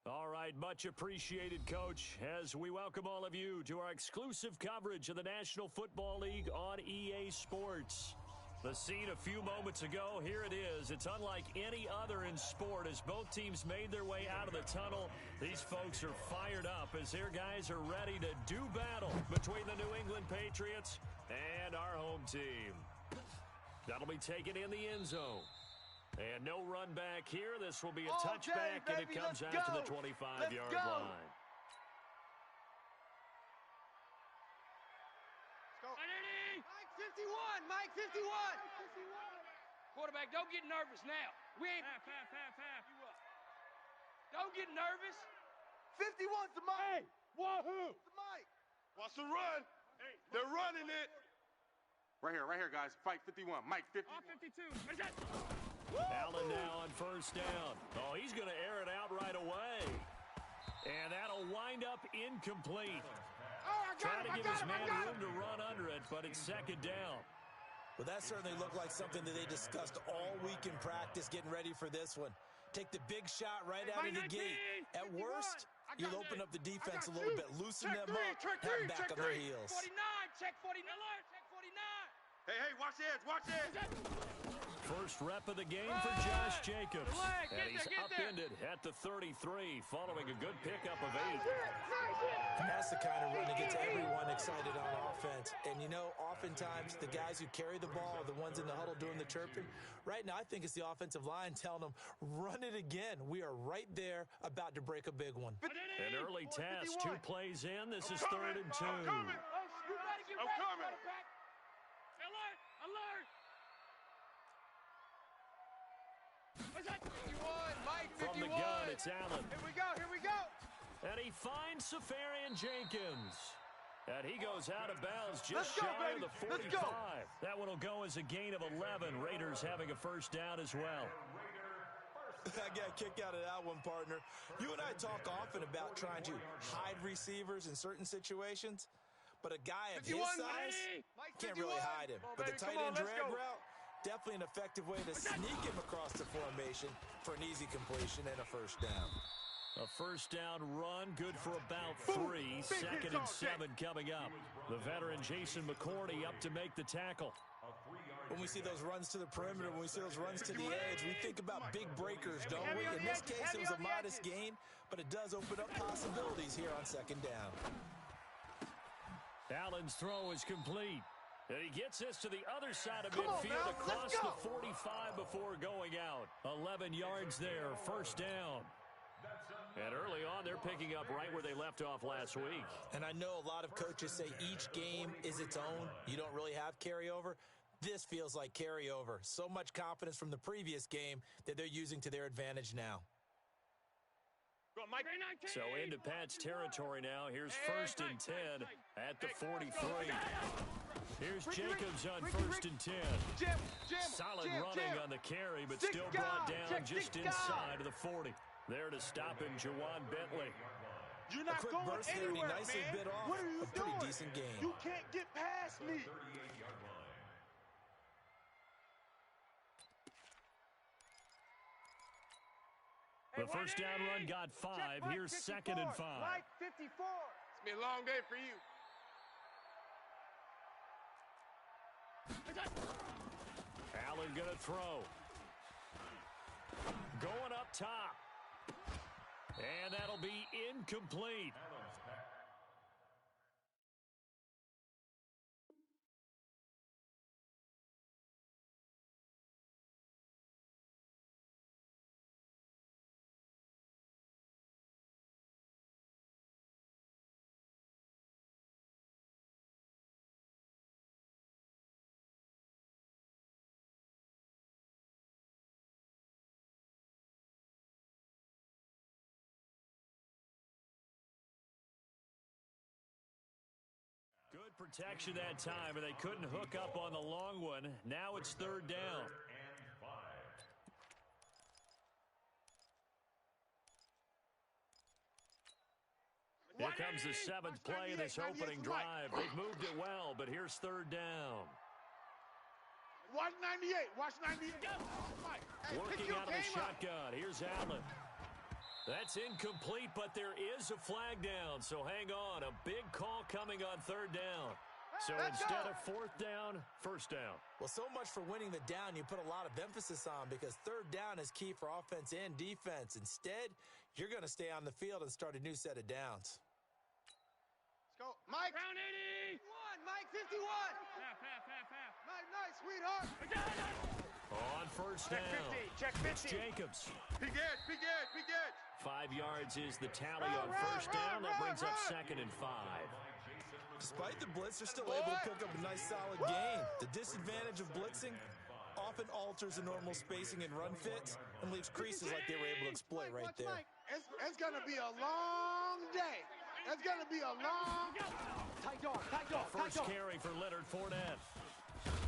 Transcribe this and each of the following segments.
All right, much appreciated, Coach, as we welcome all of you to our exclusive coverage of the National Football League on EA Sports. The scene a few moments ago, here it is. It's unlike any other in sport as both teams made their way out of the tunnel. These folks are fired up as their guys are ready to do battle between the New England Patriots and our home team. That'll be taken in the end zone. And no run back here. This will be a touchback, and it comes out to the 25-yard line. Mike 51! Mike 51! Quarterback, don't get nervous now. We ain't... Half. Don't get nervous. 51's the Mike! Hey, wahoo! The Mike! Watch the run. They're running it. Right here, guys. Fight 51. Mike 50. 52. Allen now on first down. Oh, he's going to air it out right away. And that'll wind up incomplete. Trying to give his man room to run under it, but it's second down. Well, that certainly looked like something that they discussed all week in practice getting ready for this one. Take the big shot right out of the gate. At worst, you'll open up the defense a little bit, loosen them up, have them back on their heels. 49, check 49. Check 49. Hey, watch the edge, watch the edge. First rep of the game for Josh Jacobs. And he's upended at the 33 following a good pickup of 8. That's the kind of run that gets everyone excited on offense. And, you know, oftentimes the guys who carry the ball are the ones in the huddle doing the chirping. Right now, I think it's the offensive line telling them, run it again. We are right there about to break a big one. An early test, 2 plays in. This is 3rd and 2. I'm coming. Alert! What's that? 51, Mike 51. From the gun, it's Allen. Here we go. And he finds Safarian Jenkins. And he goes out of bounds just shy of the 45. That one will go as a gain of 11. Raiders having a first down as well. I got a kick out of that one, partner. You and I talk often about trying to hide receivers in certain situations, but a guy of his size can't really hide him. But the tight end drag route, definitely an effective way to sneak him across the formation for an easy completion and a first down. A first down run, good for about 3. 2nd and 7 coming up. The veteran Jason McCourty up to make the tackle. When we see those runs to the perimeter, when we see those runs to the edge, we think about big breakers, don't we? In this case, it was a modest gain, but it does open up possibilities here on 2nd down. Allen's throw is complete. And he gets this to the other side of midfield across the 45 before going out. 11 yards there, first down. And early on, they're picking up right where they left off last week. And I know a lot of coaches say each game is its own. You don't really have carryover. This feels like carryover. So much confidence from the previous game that they're using to their advantage now. So into Pat's territory now. Here's 1st and 10 at the 43. Here's Jacobs on 1st and 10. Solid running on the carry, but still brought down just inside of the 40. There to stop him, Jawan Bentley. You're not quick going burst there, and he anywhere, nicely man. bit off What are you a pretty doing? decent game. You can't get past me. The first down run got 5. Here's 2nd and 5. Mike 54. It's been a long day for you. Allen gonna throw. Going up top. And that'll be incomplete. Good protection that time, and they couldn't hook up on the long one. Now it's 3rd down. Here comes the 7th play of this opening drive. They've moved it well, but here's 3rd down. Watch 98. Watch 98. Working out of the shotgun. Here's Allen. That's incomplete, but there is a flag down, so hang on. A big call coming on third down. So instead of fourth down, first down. Well, so much for winning the down you put a lot of emphasis on, because third down is key for offense and defense. Instead, you're going to stay on the field and start a new set of downs. Let's go. Mike. Round 80. 51. Mike, 51. Half. Nice, sweetheart. On first down, Check 50. it's Jacobs. Big edge. 5 yards is the tally on first down. That brings up 2nd and 5. Despite the blitz, they're still able to pick up a nice solid gain. The disadvantage of blitzing often alters the normal spacing and run fits and leaves creases like they were able to exploit right there. It's going to be a long day. It's going to be a long... Tight dog. First carry for Leonard Fournette.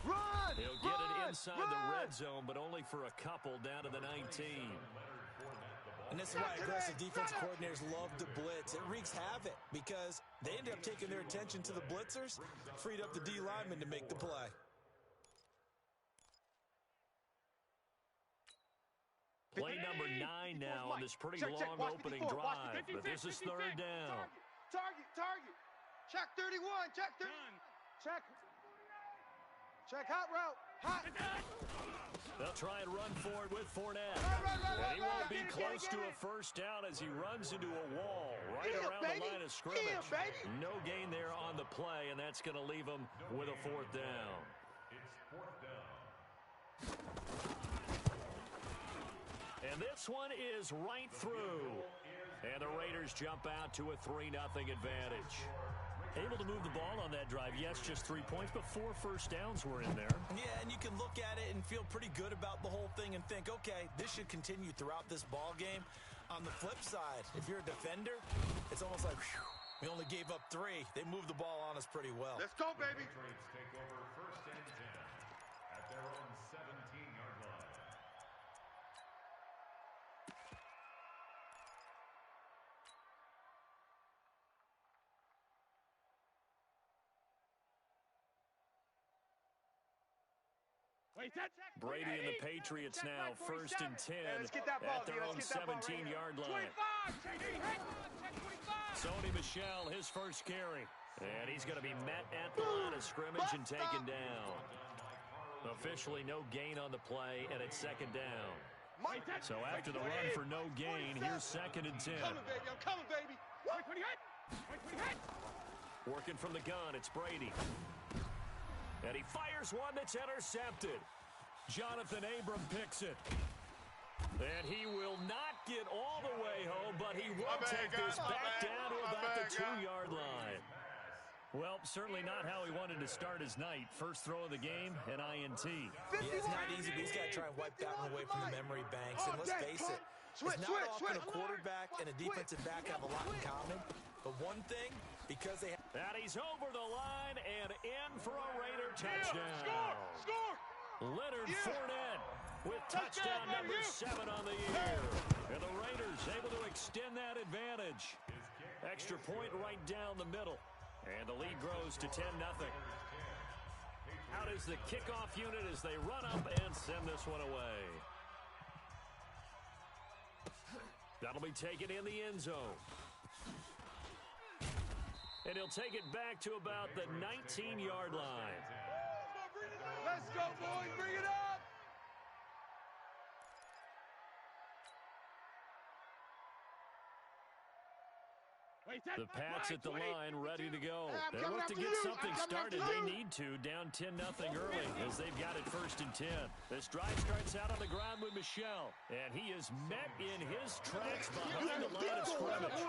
Run! He'll get it inside the red zone, but only for a couple down to the 19. And this is why aggressive defensive coordinators love to blitz. It wreaks havoc because they end up taking their attention to the blitzers, freed up the D lineman to make the play. Play number 9 now on this pretty long opening drive, but this is third down. Target. Check 31. Check hot route. Hot. They'll try and run forward with Fournette. And he won't be close to a first down as he runs into a wall right around the line of scrimmage. No gain there on the play, and that's going to leave him with a fourth down. And this one is right through. And the Raiders jump out to a 3-0 advantage. Able to move the ball on that drive. Yes, just 3 points, but 4 first downs were in there. Yeah, and you can look at it and feel pretty good about the whole thing and think, okay, this should continue throughout this ball game. On the flip side, if you're a defender, it's almost like, whew, we only gave up 3. They moved the ball on us pretty well. Let's go, baby. Take over 1st and 10 at their own 17-yard line. Brady and the Patriots now 1st and 10 at their own 17-yard line. Sony Michel, his first carry. And he's going to be met at the line of scrimmage and taken down. Officially no gain on the play, and it's 2nd down. So after the run for no gain, here's 2nd and 10. I'm coming, baby. Working from the gun, it's Brady. And he fires one that's intercepted. Jonathan Abram picks it. And he will not get all the way home, but he will take this back down to about the 2-yard line. Well, certainly not how he wanted to start his night. First throw of the game, an INT. Yeah, it's not easy, but he's got to try and wipe that one away from the memory banks. And let's face it, it's not often a quarterback and a defensive back have a lot in common. But one thing, because they have... And he's over the line and in for a Raider touchdown. Score! Leonard Fournette with touchdown number 7 on the year. And the Raiders able to extend that advantage. Extra point right down the middle. And the lead grows to 10-0. Out is the kickoff unit as they run up and send this one away. That'll be taken in the end zone. And he'll take it back to about the 19-yard line. Let's go, boys. Bring it up. The Pats at the line, ready to go. They look to get something started. They need to, down 10-0 early as they've got it 1st and 10. This drive starts out on the ground with Michel, and he is met in his tracks behind the line of scrimmage.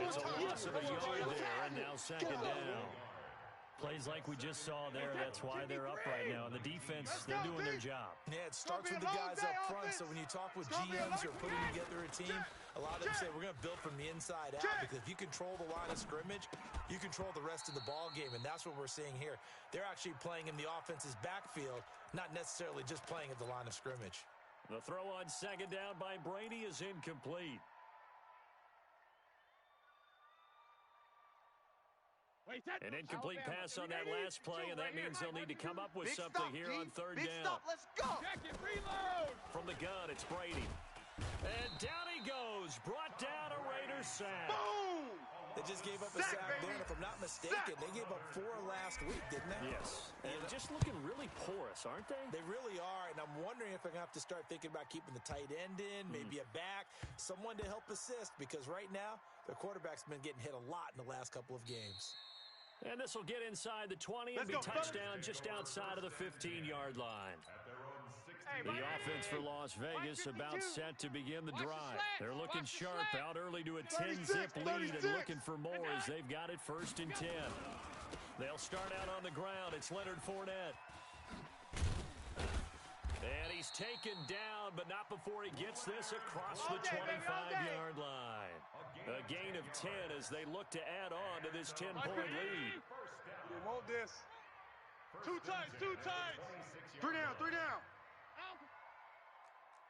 It's a loss of a yard there, and now 2nd down. Plays like we just saw there, that's why they're up right now. And the defense, they're doing their job. Yeah, it starts with the guys up front, so when you talk with GMs or putting together a team, a lot of them say we're going to build from the inside out, because if you control the line of scrimmage, you control the rest of the ball game, and that's what we're seeing here. They're actually playing in the offense's backfield, not necessarily just playing at the line of scrimmage. The throw on 2nd down by Brady is incomplete. An incomplete pass on that last play, and that means they'll need to come up with something here on 3rd down. Let's go. From the gun, it's Brady. And down he goes. Brought down a Raiders sack. Boom! They just gave up a sack there, and if I'm not mistaken, they gave up 4 last week, didn't they? Yes. And just looking really porous, aren't they? They really are, and I'm wondering if they're going to have to start thinking about keeping the tight end in, maybe a back, someone to help assist, because right now, their quarterback's been getting hit a lot in the last couple of games. And this will get inside the 20 and be touchdown just outside of the 15-yard line. The offense for Las Vegas about set to begin the drive. They're looking sharp out early to a 10-zip lead and looking for more as they've got it 1st and 10. They'll start out on the ground. It's Leonard Fournette. And he's taken down, but not before he gets this across the 25-yard line. A gain of 10 as they look to add on to this 10-point lead. Hold this. 2 tights, 2 tights. 3 down, 3 down.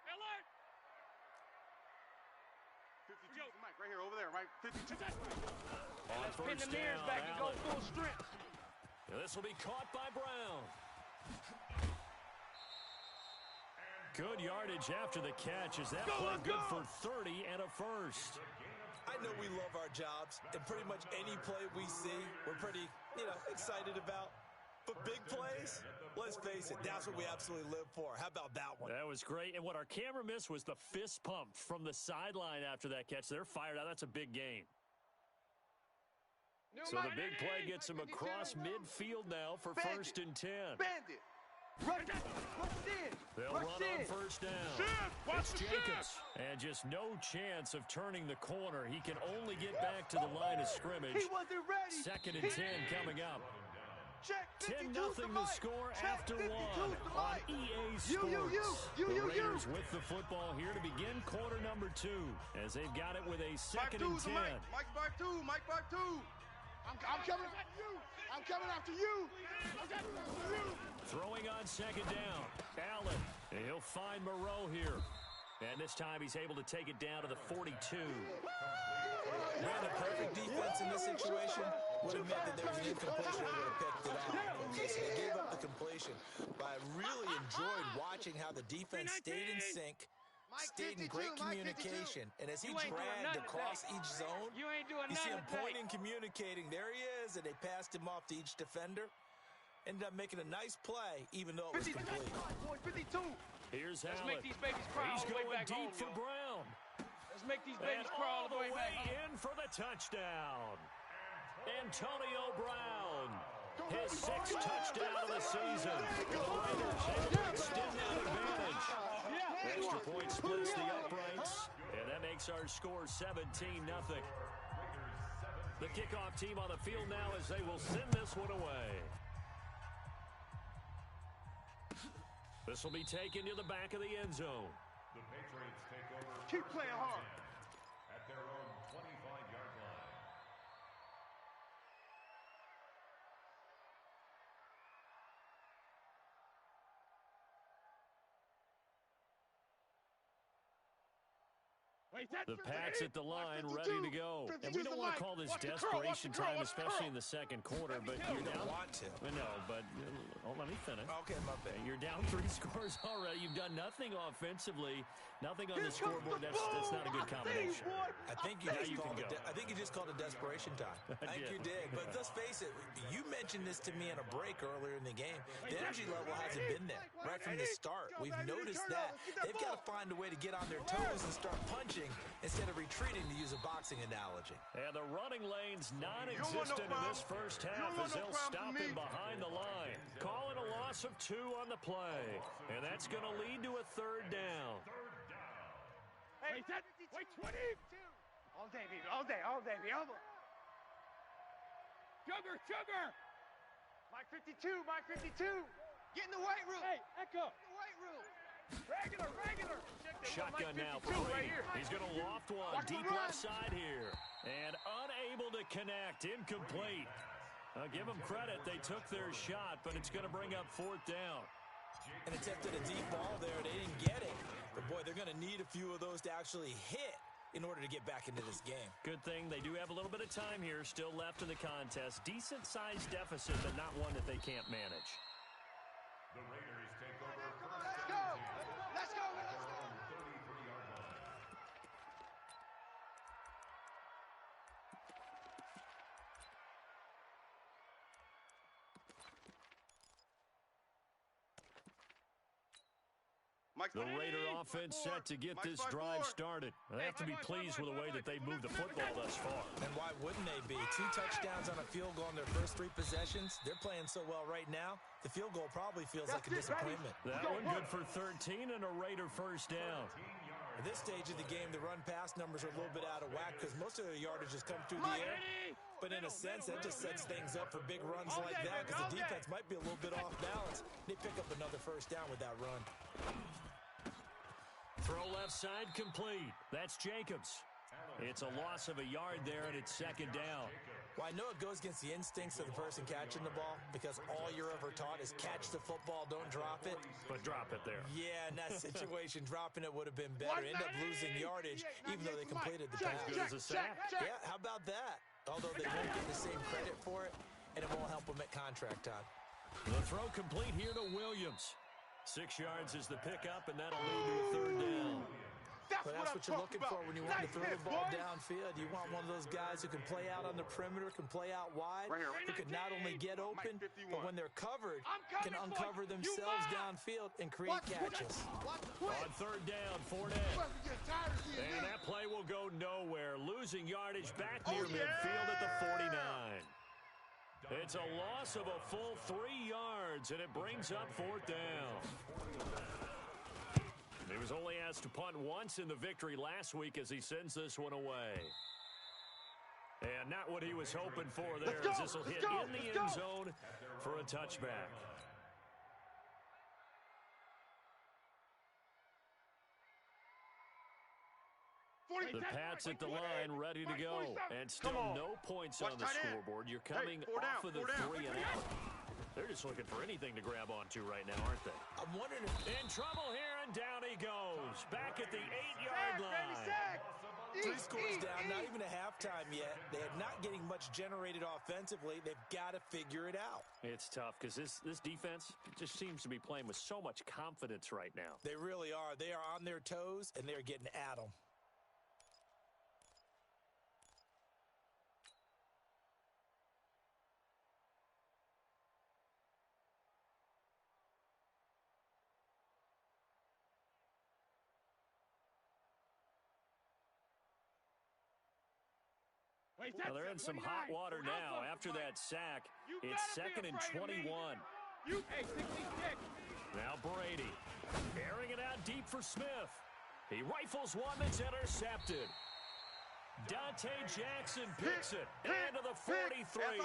Alert! 52 is Mike, right here, over there, right? 52. On Pin first the mirrors down, back and go Allen. full strength. This will be caught by Brown. Good yardage after the catch as that play good for 30 and a first. I know we love our jobs, and pretty much any play we see, we're pretty, excited about. But big plays, let's face it, that's what we absolutely live for. How about that one? That was great. And what our camera missed was the fist pump from the sideline after that catch. They're fired out. That's a big gain. So the big play gets him across midfield now for 1st and 10. Bandit. Rush in. They'll run on first down. It's Jacobs. And just no chance of turning the corner. He can only get back to the line of scrimmage. He wasn't ready. 2nd and 10 coming up. Check 10-0 the score after 1 on EA Sports. The Raiders with the football here to begin quarter number 2 as they've got it with a 2nd and 10. Mike 5-2, Mike 5-2. I'm coming after you. I'm coming after you. I'm coming after you. Throwing on 2nd down. Allen. And he'll find Moreau here. And this time he's able to take it down to the 42. Man, the perfect defense in this situation would have meant that there was an incompletion that would have picked it off. Okay, so they gave up the completion. But I really enjoyed watching how the defense stayed in sync, stayed in great communication. And as he dragged across each zone, You ain't doing you see nothing him today. pointing, communicating. There he is, and they passed him off to each defender. Ended up making a nice play, even though it was complete. 52. Here's Let's Allen. make these babies cry He's all the way going back deep home, for yo. Brown. Let's make these And babies cry all the way back home. in for the touchdown. Antonio Brown. His 6th touchdown of the season. The Raiders able to extend that advantage. Extra point splits the uprights. And that makes our score 17-0. The kickoff team on the field now as they will send this one away. This will be taken to the back of the end zone. The Patriots take over Keep playing hard. at their own 25-yard line. The Pats at the line, ready to go. And we don't want to call this desperation time, especially in the second quarter, but you're down. Want to. No, but let me finish. Okay, my bad. You're down 3 scores already. You've done nothing offensively, nothing on the scoreboard. That's not a good combination. I think you just called it desperation time. I think did. you did. But let's face it, you mentioned this to me in a break earlier in the game. The energy level hasn't been there right from the start. We've noticed that. They've got to find a way to get on their toes and start punching instead of retreating, to use a boxing analogy. And the running lane's non-existent in this first half as they'll stop him behind the line. Calling a loss of 2 on the play. And that's going to lead to a 3rd down. Hey, wait, 20. All day, baby. All day, all day, baby. Sugar! Mike 52, Mike 52. Get in the weight room. Hey, Echo! In the weight room. Regular. Shotgun now for Brady. He's going to loft one deep left side here. And unable to connect. Incomplete. Give them credit. They took their shot, but it's going to bring up 4th down. And attempted a deep ball there. They didn't get it. But, boy, they're going to need a few of those to actually hit in order to get back into this game. Good thing they do have a little bit of time here still left in the contest. Decent-sized deficit, but not one that they can't manage. The Raiders take over Let's go. Let's go. 33-yard line. The Raider offense set to get this drive started. They have to be pleased with the way that they moved the football thus far. And why wouldn't they be? 2 touchdowns on a field goal in their first 3 possessions. They're playing so well right now, the field goal probably feels like a disappointment. That one good for 13 and a Raider first down. At this stage of the game, the run-pass numbers are a little bit out of whack because most of their yardage has come through the air. But in a sense, that just sets things up for big runs like that because the defense might be a little bit off balance. They pick up another first down with that run. Throw left side complete. That's Jacobs. It's a loss of a yard there, and it's second down. Well, I know it goes against the instincts of the person catching the ball because all you're ever taught is catch the football, don't drop it. But drop it there. Yeah, in that situation, dropping it would have been better. End up losing yardage, even though they completed the pass. As good as a sack. Yeah, how about that? Although they won't get the same credit for it, and it won't help them at contract time. The throw complete here to Williams. 6 yards is the pickup, and that'll lead to a third down. That's what you're looking for when you want to throw the ball downfield. You want one of those guys who can play out on the perimeter, can play out wide, who can not only get open, but when they're covered, can uncover themselves downfield and create catches. On third down, Fournette. And that play will go nowhere. Losing yardage back near midfield at the 49. It's a loss of a full 3 yards, and it brings up fourth down. He was only asked to punt once in the victory last week as he sends this one away. And not what he was hoping for there as this will hit in the end zone for a touchback. The Pats at the line, ready to go. And still no points on the scoreboard. You're coming off of the 3 and out. They're just looking for anything to grab onto right now, aren't they? I'm wondering if... In trouble here, and down he goes. Back at the 8-yard line. 3 scores down, not even a halftime yet. They are not getting much generated offensively. They've got to figure it out. It's tough because this defense just seems to be playing with so much confidence right now. They really are. They are on their toes, and they're getting at them. Well, they're in some hot water now. After that sack, it's 2nd and 21. Now Brady, airing it out deep for Smith. He rifles one that's intercepted. Dante Jackson picks it into the 43.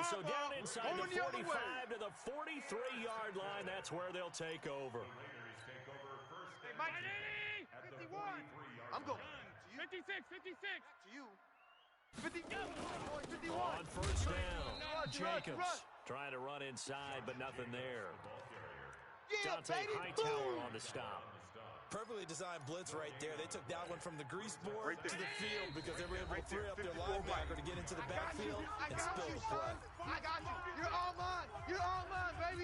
So down inside the 45 to the 43-yard line. That's where they'll take over. Hey, Mike. 51. I'm going. 56. To you. 51. On first down, Jacobs trying to run inside, but nothing there. Dante Hightower on the stop. Perfectly designed blitz right there. They took that one from the grease board to the field because they were able to free up their linebacker to get into the backfield and spill the play. I got you. You're all mine. You're all mine, baby.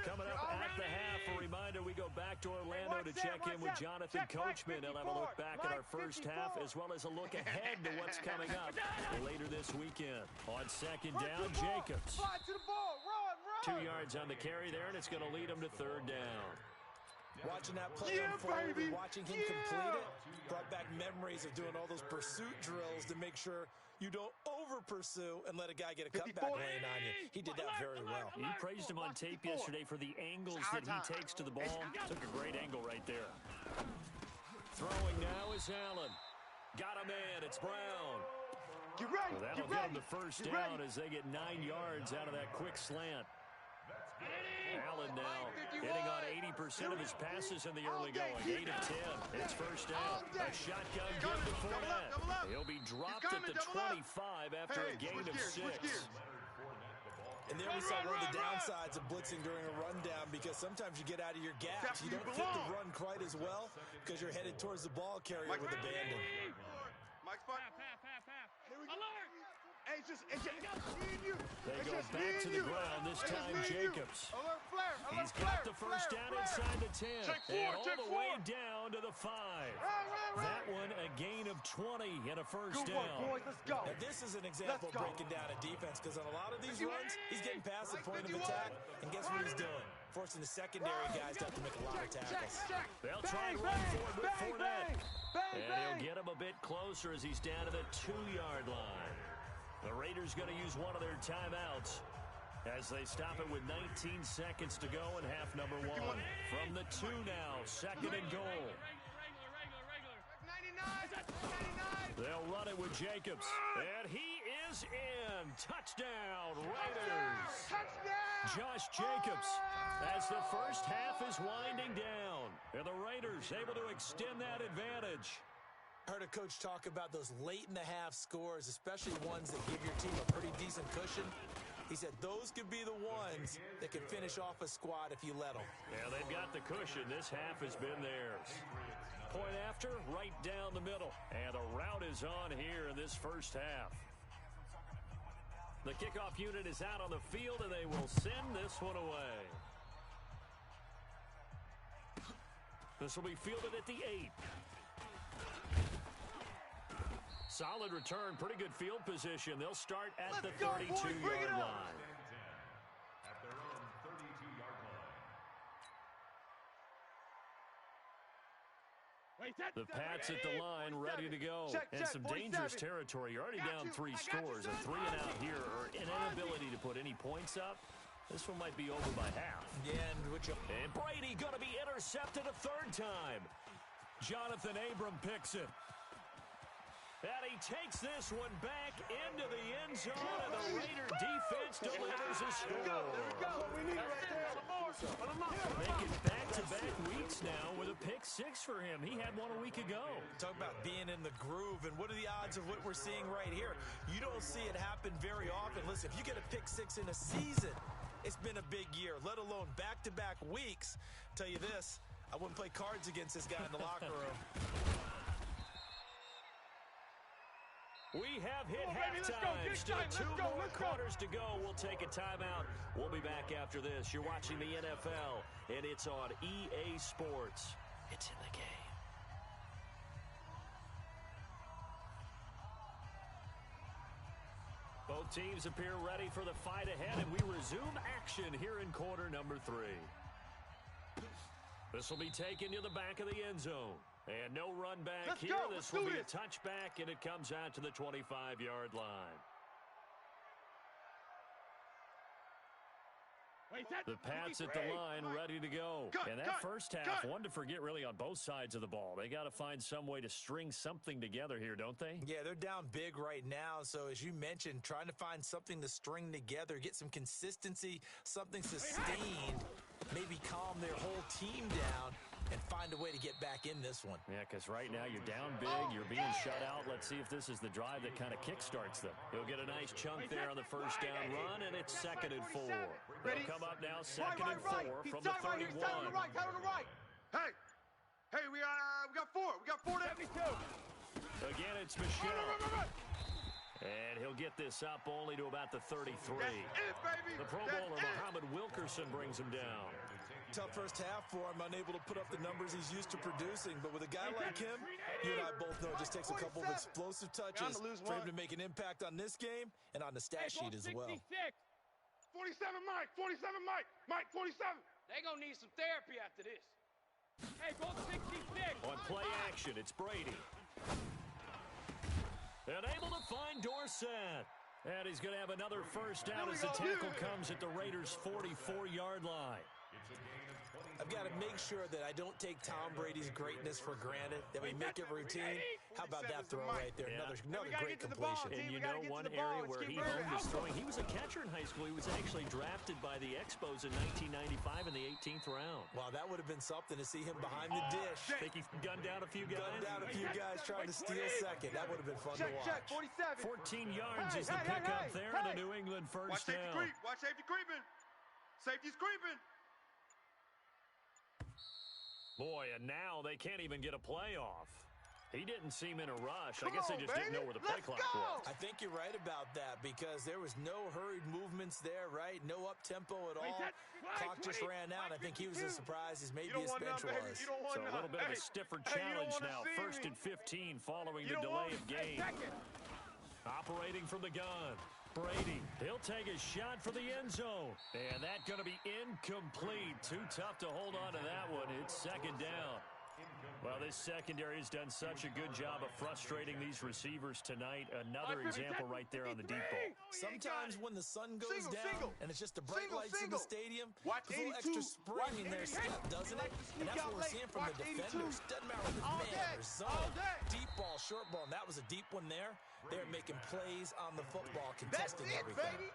Coming up at the half, a reminder, we go back to Orlando to check in with Jonathan Coachman. He'll have a look back at our first half as well as a look ahead to what's coming up later this weekend. On second down, Jacobs. 2 yards on the carry there, and it's going to lead him to third down. Watching that play unfold and watching him complete it brought back memories of doing all those pursuit drills to make sure you don't over-pursue and let a guy get a cutback lane on you. He did that very well. You praised him on tape yesterday for the angles that he takes to the ball. Took a great angle right there. Throwing now is Allen. Got a man. It's Brown. Get ready. Well, that'll give him the first down as they get 9 yards out of that quick slant. Allen now hitting on 80% of his passes in the early going. 8 of 10. It's first down. A shotgun give to Fournette. He'll be dropped at the 25 after a gain of 6. And there we saw one of the downsides of blitzing during a rundown because sometimes you get out of your gaps. You don't fit the run quite as well because you're headed towards the ball carrier with abandon. Mike spot. Alert! Hey, it's just me and you. They go back to the ground, this time Jacobs. Alert flare. He's got the first down inside the 10. And all the way down to the 5. That one a gain of 20 and a first down. Boys, let's go. Now, this is an example of breaking down a defense because on a lot of these runs, he's getting past the point of attack, and guess what he's doing? forcing the secondary guys to have to make a lot of tackles. They'll try and run forward with Fournette. And he'll get him a bit closer as he's down to the 2-yard line. The Raiders going to use one of their timeouts as they stop it with 19 seconds to go in half number 1. From the 2 now, 2nd and goal. 99. They'll run it with Jacobs. And he is in. Touchdown, Raiders. Touchdown. Josh Jacobs as the first half is winding down. And the Raiders able to extend that advantage. I heard a coach talk about those late-in-the-half scores, especially ones that give your team a pretty decent cushion. He said those could be the ones that can finish off a squad if you let them. Yeah, they've got the cushion. This half has been theirs. Point after, right down the middle. And the route is on here in this first half. The kickoff unit is out on the field, and they will send this one away. This will be fielded at the 8. Solid return, pretty good field position. They'll start at the 32-yard line. At their own 32-yard line. The Pats at the line, ready to go. And some dangerous territory. You're already down 3 scores. A 3 and out here, or an inability to put any points up. This one might be over by half. Yeah, and Brady going to be intercepted a 3rd time. Jonathan Abram picks it. And he takes this one back into the end zone, and the Raider defense delivers a score. Making back-to-back weeks now with a pick 6 for him. He had one a week ago. Talk about being in the groove, and what are the odds of what we're seeing right here? You don't see it happen very often. Listen, if you get a pick 6 in a season, it's been a big year, let alone back-to-back weeks. I'll tell you this, I wouldn't play cards against this guy in the locker room. We have hit halftime. Still 2 more quarters to go. We'll take a timeout. We'll be back after this. You're watching the NFL, and it's on EA Sports. It's in the game. Both teams appear ready for the fight ahead, and we resume action here in quarter number 3. This will be taken to the back of the end zone. And no run back here. This will be a touchback, and it comes out to the 25-yard line. The Pats at the line, ready to go. And that first half, one to forget really on both sides of the ball. They got to find some way to string something together here, don't they? Yeah, they're down big right now. So as you mentioned, trying to find something to string together, get some consistency, something sustained, maybe calm their whole team down, and find a way to get back in this one. Yeah, because right now you're down big, you're being shut out. Let's see if this is the drive that kind of kickstarts them. He'll get a nice chunk there on the first down run, and it's 2nd and 4. They'll come up now 2nd and 4 from the 31. Hey, we got 4. We got 4 to 72. Again, it's Michelle. And he'll get this up only to about the 33. The Pro Bowler Muhammad Wilkerson brings him down. Tough first half for him, unable to put up the numbers he's used to producing. But with a guy like him, you and I both know it just takes a couple of explosive touches for him to make an impact on this game and on the stat sheet as well. 47, Mike. 47, Mike. Mike, 47. They're going to need some therapy after this. Hey, go 66. On play action, it's Brady. And able to find Dorsett. And he's going to have another first down as the tackle comes at the Raiders' 44-yard line. I've got to make sure that I don't take Tom Brady's greatness for granted, that we make it routine. How about that throw right there? Another great completion. And you know one area where he honed his throwing, he was a catcher in high school. He was actually drafted by the Expos in 1995 in the 18th round. Wow, that would have been something to see him behind the dish. Think he gunned down a few guys? Gunned down a few guys trying to steal second. That would have been fun to watch. 14 yards is the pickup there, and a New England first down. Watch safety creeping. Safety's creeping. Boy, and now they can't even get a play off. He didn't seem in a rush. I guess they just didn't know where the play clock was. I think you're right about that because there was no hurried movements there, right? No up-tempo at all. Clock just ran out. I think he was as surprised as maybe his bench was. So a little bit of a stiffer challenge now. 1st and 15 following the delay of game. Operating from the gun. Brady. He'll take a shot for the end zone. And that's going to be incomplete. Too tough to hold on to that one. It's second down. Well, this secondary has done such a good job of frustrating these receivers tonight. Another example right there on the deep ball. Sometimes when the sun goes down and it's just the bright lights in the stadium, Watch there's a little extra spring in their step, doesn't it? And that's what we're seeing from the defenders. Doesn't matter if it's man or zone, deep ball, short ball, and that was a deep one there. They're making plays on the football, contesting everything.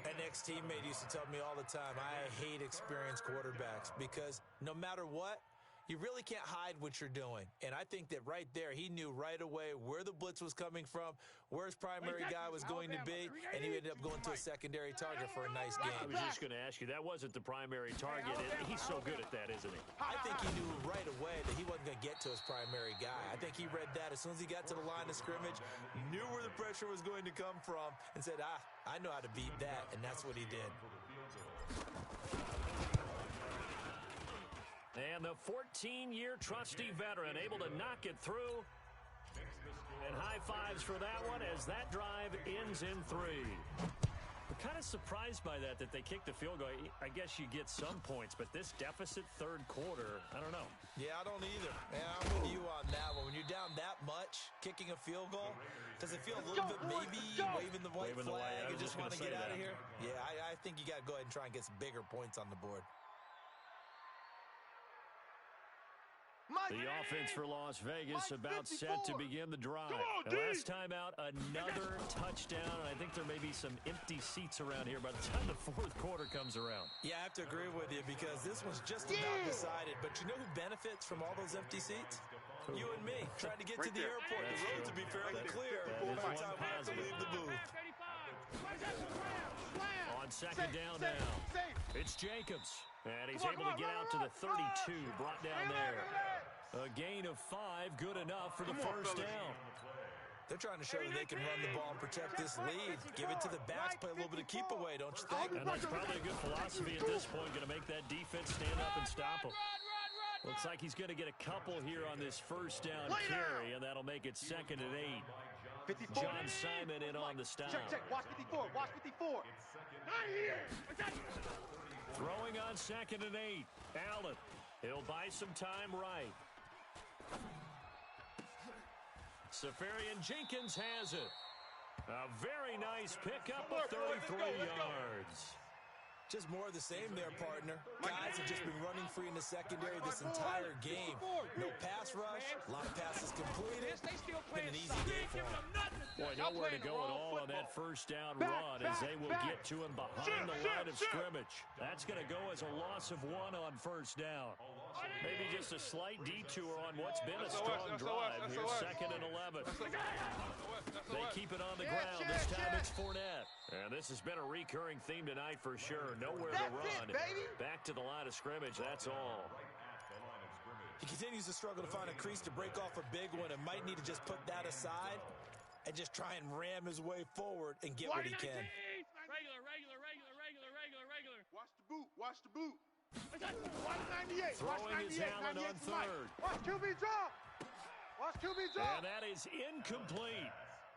An ex-teammate used to tell me all the time, I hate experienced quarterbacks because no matter what, you really can't hide what you're doing. And I think that right there, he knew right away where the blitz was coming from, where his primary guy was going to be, and he ended up going to a secondary target for a nice game. I was just going to ask you, that wasn't the primary target. He's so good at that, isn't he? I think he knew right away that he wasn't going to get to his primary guy. I think he read that as soon as he got to the line of scrimmage, knew where the pressure was going to come from, and said, I know how to beat that, and that's what he did. And the 14-year trusty veteran able to knock it through. And high fives for that one as that drive ends in 3. I'm kind of surprised by that they kicked the field goal. I guess you get some points, but this deficit third quarter, I don't know. Yeah, I don't either. Yeah, I'm with you on that one. When you're down that much, kicking a field goal, does it feel a little bit maybe waving the white flag and just want to get out of here? Yeah, I think you got to go ahead and try and get some bigger points on the board. The offense for Las Vegas about set to begin the drive. And last time out, another touchdown. And I think there may be some empty seats around here by the time the fourth quarter comes around. Yeah, I have to agree with you because this was just about decided. But you know who benefits from all those empty seats? You and me, trying to get to the airport. The roads will be fairly clear by the time we have to leave the booth. On second down now, it's Jacobs. And he's able to get out to the 32, brought down there. A gain of 5, good enough for the first down. They're trying to show that they can run the ball and protect this lead. Give it to the backs, play a little bit of keep away, don't you think? And that's probably a good philosophy at this point, going to make that defense stand up and stop him. Looks like he's going to get a couple here on this first down carry, and that'll make it second and 8. John Simon in on the stop. Check. Watch 54. Watch 54. Not here. Throwing on second and 8. Allen. He'll buy some time right. Safarian Jenkins has it. A very nice pickup of 33 yards. Just more of the same there, partner. Guys have just been running free in the secondary this entire game. No pass rush, a lot of passes completed. Been an easy game for them. Boy, nowhere to go at all on that first down run as they will get to him behind the line of scrimmage. That's going to go as a loss of 1 on first down. Maybe just a slight detour on what's been a strong drive. Here's second and 11. They keep it on the ground. This time it's Fournette. And this has been a recurring theme tonight for sure. Nowhere to run. Back to the line of scrimmage, that's all. He continues to struggle to find a crease to break off a big one and might need to just put that aside and just try and ram his way forward and get what he can. Regular. Watch the boot. Watch 98. Throwing his Allen on third. Watch QB drop. And that is incomplete.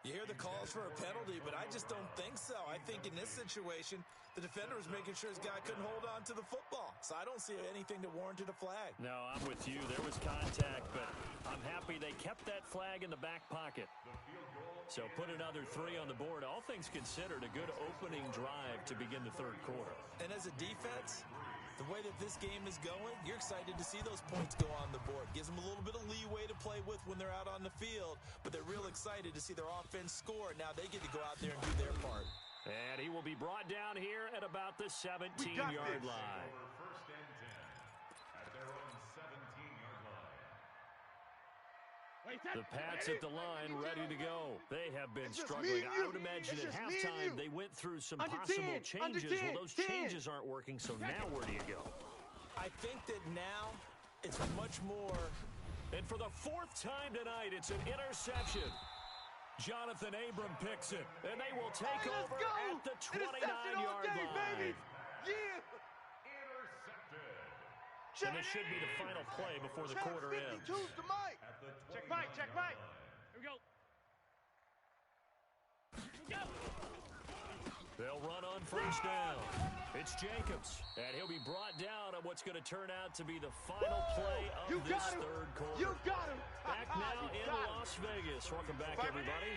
You hear the calls for a penalty, but I just don't think so. I think in this situation, the defender was making sure his guy couldn't hold on to the football. So I don't see anything that warranted a flag. No, I'm with you. There was contact, but I'm happy they kept that flag in the back pocket. So put another 3 on the board. All things considered, a good opening drive to begin the third quarter. And as a defense, the way that this game is going, you're excited to see those points go on the board. Gives them a little bit of leeway to play with when they're out on the field, but they're real excited to see their offense score. Now they get to go out there and do their part. And he will be brought down here at about the 17-yard line. First and 10 at their own 17-yard line. The Pats at the line, ready to go. They have been struggling. I would imagine at halftime they went through some possible changes. Well, those changes aren't working, so now where do you go? I think that now it's much more. And for the 4th time tonight, it's an interception. Jonathan Abram picks it, and they will take over at the 29-yard line. Baby. Yeah. Intercepted. And this should be the final play before the quarter ends. At the Check Mike. Here we go. They'll run on first down. It's Jacobs, and he'll be brought down on what's going to turn out to be the final play of this third quarter. You got him. Back now in Las Vegas. Welcome back, everybody.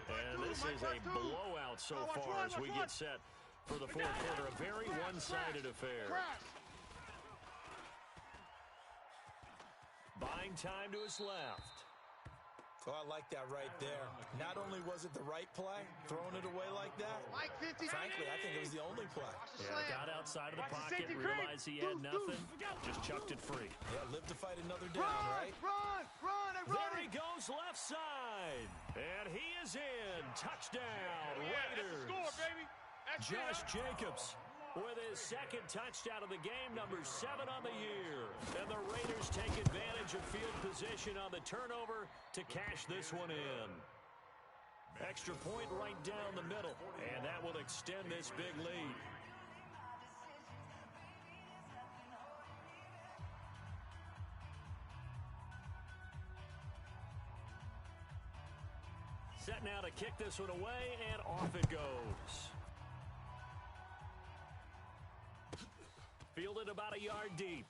And this is a blowout so far as we get set for the fourth quarter. A very one-sided affair. Buying time to his left. Oh, I like that right there. Not only was it the right play, throwing it away like that, frankly, I think it was the only play. Yeah, got outside of the pocket, realized he had nothing, just chucked it free. Yeah, live to fight another down, right? There he goes left side, and he is in. Touchdown, Raiders. Score, baby. Josh Jacobs with his second touchdown of the game, number 7 on the year. And the Raiders take advantage of field position on the turnover to cash this one in. Extra point right down the middle, and that will extend this big lead. Set now to kick this one away, and off it goes. Fielded about a yard deep.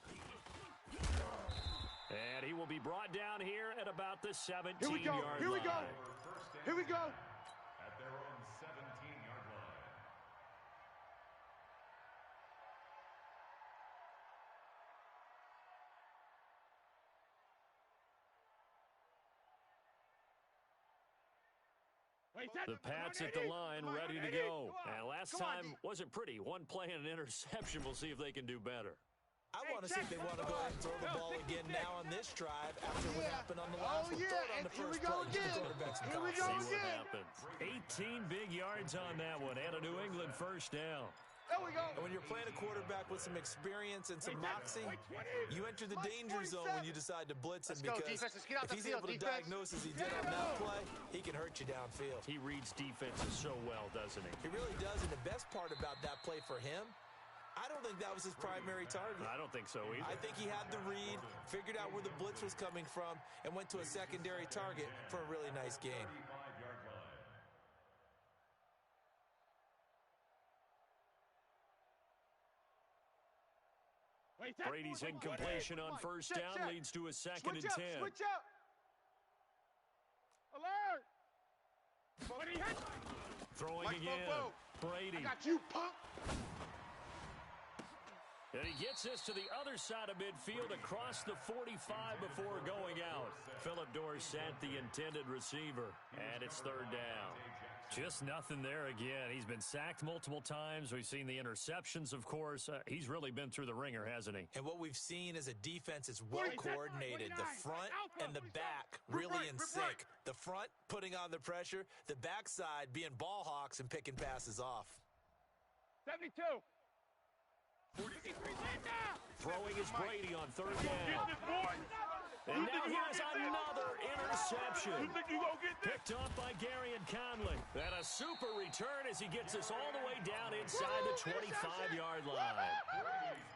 And he will be brought down here at about the 17-yard line. Here we go. Here we go. At their own 17-yard line. The Pats at the line, ready to go. And last time wasn't pretty. One play and an interception. We'll see if they can do better. I want to see if they want to go ahead and throw the ball again now on this drive after what happened on the last one. Throw it on the first play. Here we go See again. what happens. 18 big yards on that one, and a New England first down. There we go. And when you're playing a quarterback with some experience and some moxie, you enter the danger zone when you decide to blitz him, because if he's able to diagnose as he did on that play, he can hurt you downfield. He reads defenses so well, doesn't he? He really does, and the best part about that play for him, I don't think that was his primary target. I don't think so either. I think he had the read, figured out where the blitz was coming from, and went to a secondary target for a really nice game. Brady's incompletion on first down leads to a second and 10. Switch out. Alert. Throwing Mike again. Bobo. Brady. I got you, punk. And he gets this to the other side of midfield across the 45 before going out. Philip Dorsett, the intended receiver. And it's third down. Just nothing there again. He's been sacked multiple times. We've seen the interceptions, of course. He's really been through the ringer, hasn't he? And what we've seen is a defense is well coordinated. The front and the back really in sync. The front putting on the pressure. The backside being ball hawks and picking passes off. 72. Throwing is Brady on third down. And now here's another interception. Picked off by Garyon Conley. And a super return as he gets us all the way down inside the 25-yard line.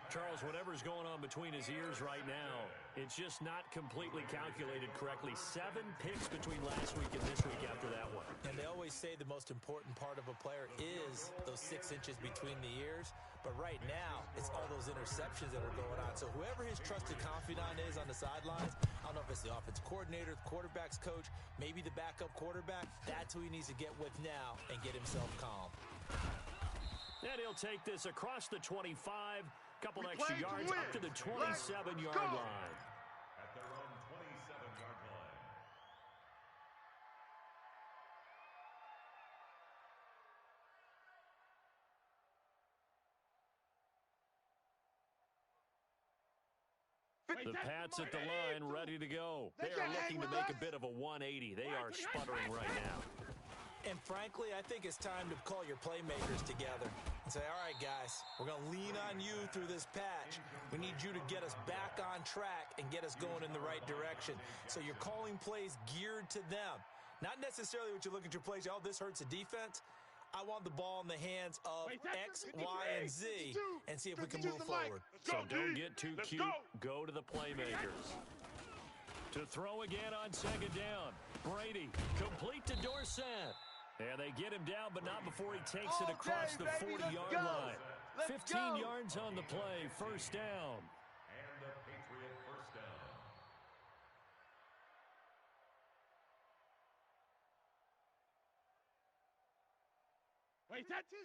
Charles, whatever's going on between his ears right now, it's just not completely calculated correctly. 7 picks between last week and this week after that one. And they always say the most important part of a player is those 6 inches between the ears. But right now, it's all those interceptions that are going on. So whoever his trusted confidant is on the sidelines, I don't know if it's the offensive coordinator, the quarterback's coach, maybe the backup quarterback, that's who he needs to get with now and get himself calm. And he'll take this across the 25, couple extra yards up to the 27-yard line. At their own 27-yard line. The Pats at the line, ready to go. They are looking to make a bit of a 180. They are sputtering right now. And frankly, I think it's time to call your playmakers together and say, all right, guys, we're going to lean on you through this patch. We need you to get us back on track and get us going in the right direction. So you're calling plays geared to them. Not necessarily what you're looking to play. Oh, this hurts the defense. I want the ball in the hands of X, Y, and Z and see if we can move forward. So don't get too cute. Go to the playmakers. To throw again on second down. Brady, complete to Dorsett. And they get him down, but not before he takes it across the 40-yard line. 15 yards on the play, first down. And a Patriot first down.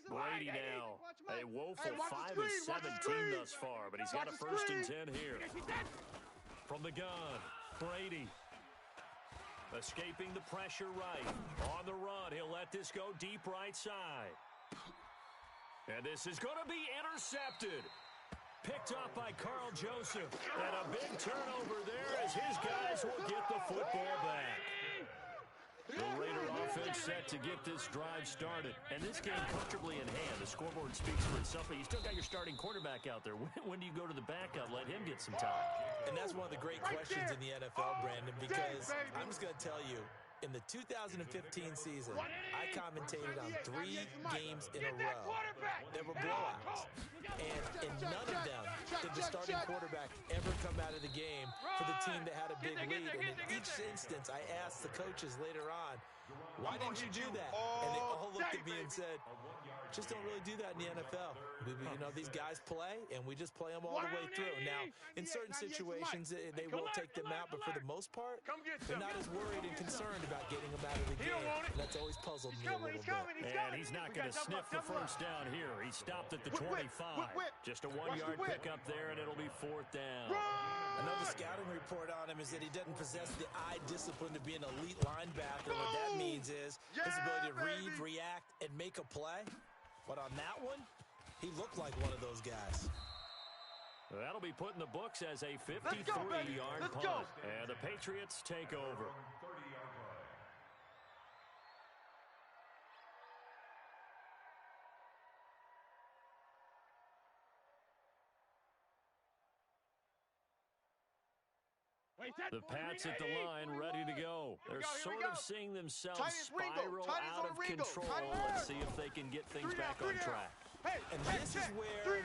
Brady now, a woeful 5 of 17 thus far, but he's got a first and 10 here. From the gun, Brady. Escaping the pressure right. On the run, he'll let this go deep right side. And this is going to be intercepted. Picked up by Carl Joseph. And a big turnover there as his guys will get the football back. The Raider offense set to get this drive started. And this game comfortably in hand. The scoreboard speaks for itself, but you still got your starting quarterback out there. When do you go to the backup? Let him get some time. And that's one of the great questions in the NFL, Brandon, because I'm just going to tell you, in the 2015 season, I commentated on 3 games in a row. There were blowouts. And in none of them did the starting quarterback ever come out of the game for the team that had a big lead. And in each instance, I asked the coaches later on, why didn't you do that? And they all looked at me and said, just don't really do that in the NFL. You know, these guys play, and we just play them all the way through. Now, in certain situations, they will take them out, but for the most part, they're not as worried and concerned about getting them out of the game. And that's always puzzled me a little bit. And he's not going to sniff the first down here. He stopped at the 25. Just a 1-yard pickup there, and it'll be 4th down. Another scouting report on him is that he doesn't possess the eye discipline to be an elite linebacker. What that means is his ability to read, react, and make a play. But on that one, he looked like one of those guys. That'll be put in the books as a 53-yard punt. And the Patriots take over. 30-yard line. The Pats at the line, ready to go. They're sort of seeing themselves spiral out of control. Let's see if they can get things back on track. And this is where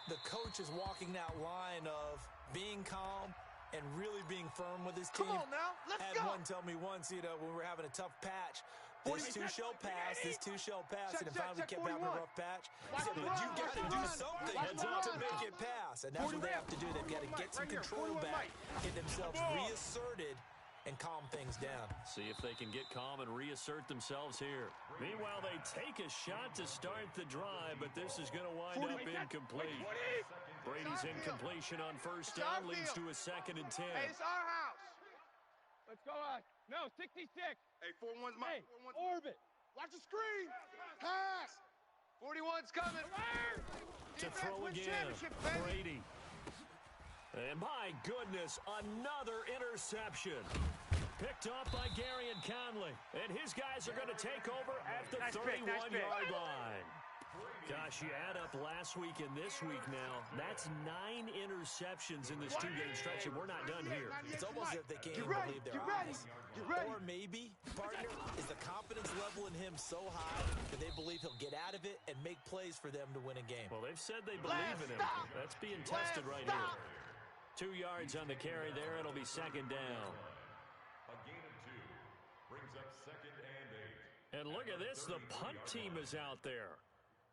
the coach is walking that line of being calm and really being firm with his team. Come on now, let's go. Had one tell me once, you know, when we were having a tough patch, this two shall pass, and then finally we kept having a rough patch. He said, but you got to do something to make it pass. And that's what they have to do. They've got to get some control back, get themselves reasserted, and calm things down. See if they can get calm and reassert themselves here. Meanwhile, they take a shot to start the drive, but this is going to wind up incomplete. Brady's incompletion on first down leads to a 2nd and 10. Hey, it's our house. Let's go on. No, 66. Hey, 4-1's mine. Hey, orbit. Watch the screen. Pass. 41's coming. To throw again, Brady. And my goodness, another interception. Picked off by Gary and Conley. And his guys are going to take over at the 31-yard line. Gosh, you add up last week and this week now, that's 9 interceptions in this 2-game stretch, and we're not done here. It's almost as if they can't even believe their eyes. Or maybe, partner, is the confidence level in him so high that they believe he'll get out of it and make plays for them to win a game. Well, they've said they believe in him. That's being tested right here. 2 yards on the carry there. It'll be 2nd down. A gain of 2 brings up 2nd and 8. And look at this. The punt team is out there.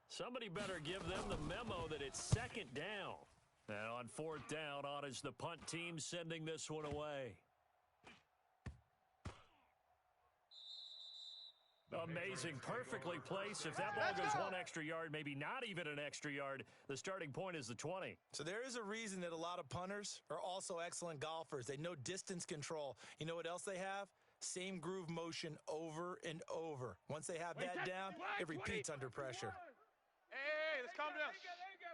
Somebody better give them the memo that it's 2nd down. And on 4th down, on is the punt team sending this one away. Amazing, perfectly placed. If that ball goes 1 extra yard, maybe not even an extra yard, the starting point is the 20. So there is a reason that a lot of punters are also excellent golfers. They know distance control. You know what else they have? Same groove motion over and over. Once they have that down, it repeats under pressure. Hey, let's calm down.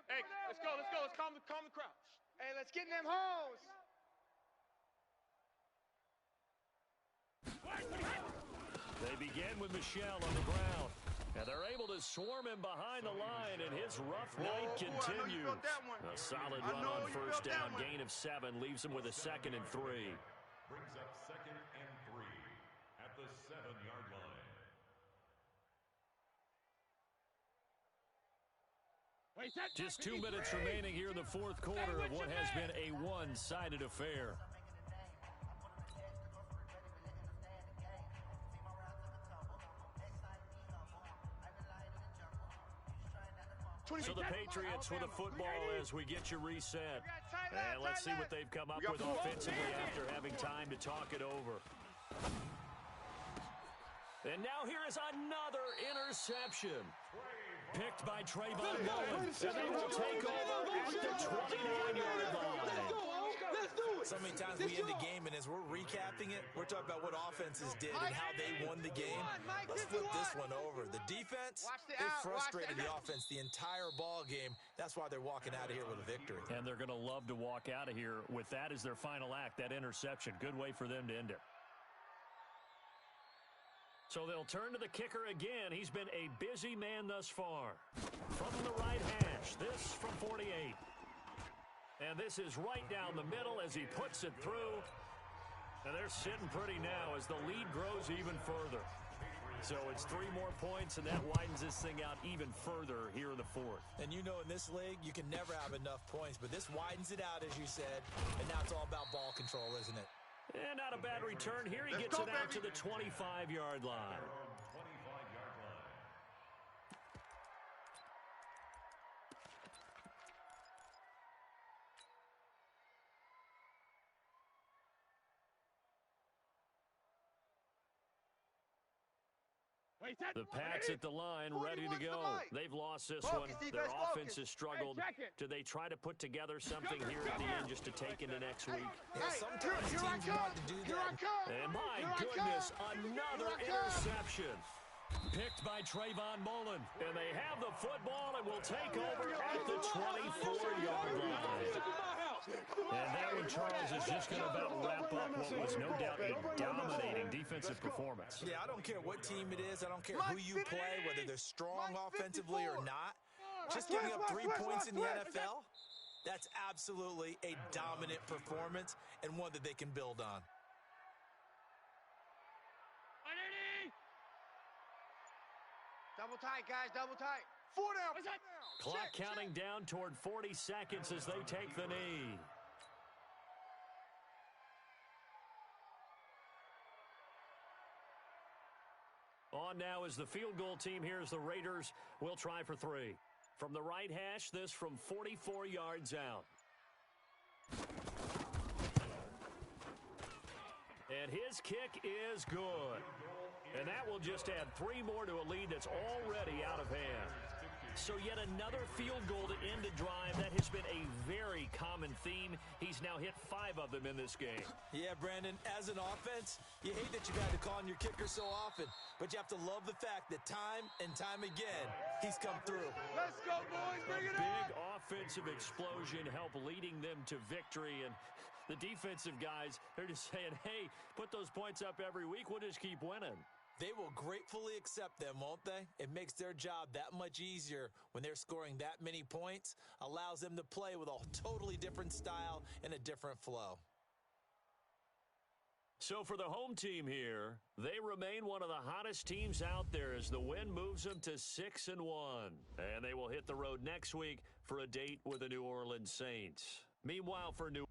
Hey, let's go. Let's calm the crowd. Hey, let's get in them holes. They begin with Michelle on the ground. And they're able to swarm him behind the line, and his rough night continues. A solid run on first down, gain of 7, leaves him with a 2nd and 3. Brings up 2nd and 3 at the 7-yard line. Just 2 minutes remaining here in the 4th quarter of what has been a one-sided affair. So the Patriots with a football as we get you reset. And let's see what they've come up with offensively after having time to talk it over. And now here is another interception. Picked by Trayvon Mullen. And they will take over at the 29-yard line. So many times we end the game, and as we're recapping it, we're talking about what offenses did and how they won the game. Let's flip this one over. The defense, they frustrated the offense the entire ball game. That's why they're walking out of here with a victory. And they're going to love to walk out of here with that as their final act, that interception. Good way for them to end it. So they'll turn to the kicker again. He's been a busy man thus far. From the right hash, this from 48. And this is right down the middle as he puts it through. And they're sitting pretty now as the lead grows even further. So it's 3 more points, and that widens this thing out even further here in the fourth. And you know in this league, you can never have enough points, but this widens it out, as you said, and now it's all about ball control, isn't it? And not a bad return here. He gets it out to the 25-yard line. The Pats at the line, ready to go. They've lost this one. Their offense has struggled. Do they try to put together something here at the end just to take into next week? Yeah, sometimes teams want to do that. And my goodness, another interception. Picked by Trayvon Mullen. And they have the football and will take over at the 24-yard line. And that one, Charles, is just going to about wrap up what was no doubt a dominating defensive performance. Yeah, I don't care what team it is. I don't care who you play, whether they're strong offensively or not. Just giving up 3 points in the NFL, that's absolutely a dominant performance and one that they can build on. Double tight, guys, double tight. 4 down. Clock counting down toward 40 seconds as they take the knee. On now is the field goal team. Here's the Raiders. We'll try for 3. From the right hash, this from 44 yards out. And his kick is good. And that will just add 3 more to a lead that's already out of hand. So yet another field goal to end a drive. That has been a very common theme. He's now hit 5 of them in this game. Yeah, Brandon, as an offense, you hate that you've had to call on your kicker so often, but you have to love the fact that time and time again, he's come through. Let's go, boys. Bring it Big on. offensive explosion help leading them to victory. And the defensive guys, they're just saying, hey, put those points up every week. We'll just keep winning. They will gratefully accept them, won't they? It makes their job that much easier when they're scoring that many points, allows them to play with a totally different style and a different flow. So for the home team here, they remain one of the hottest teams out there as the win moves them to 6-1. And they will hit the road next week for a date with the New Orleans Saints. Meanwhile, for New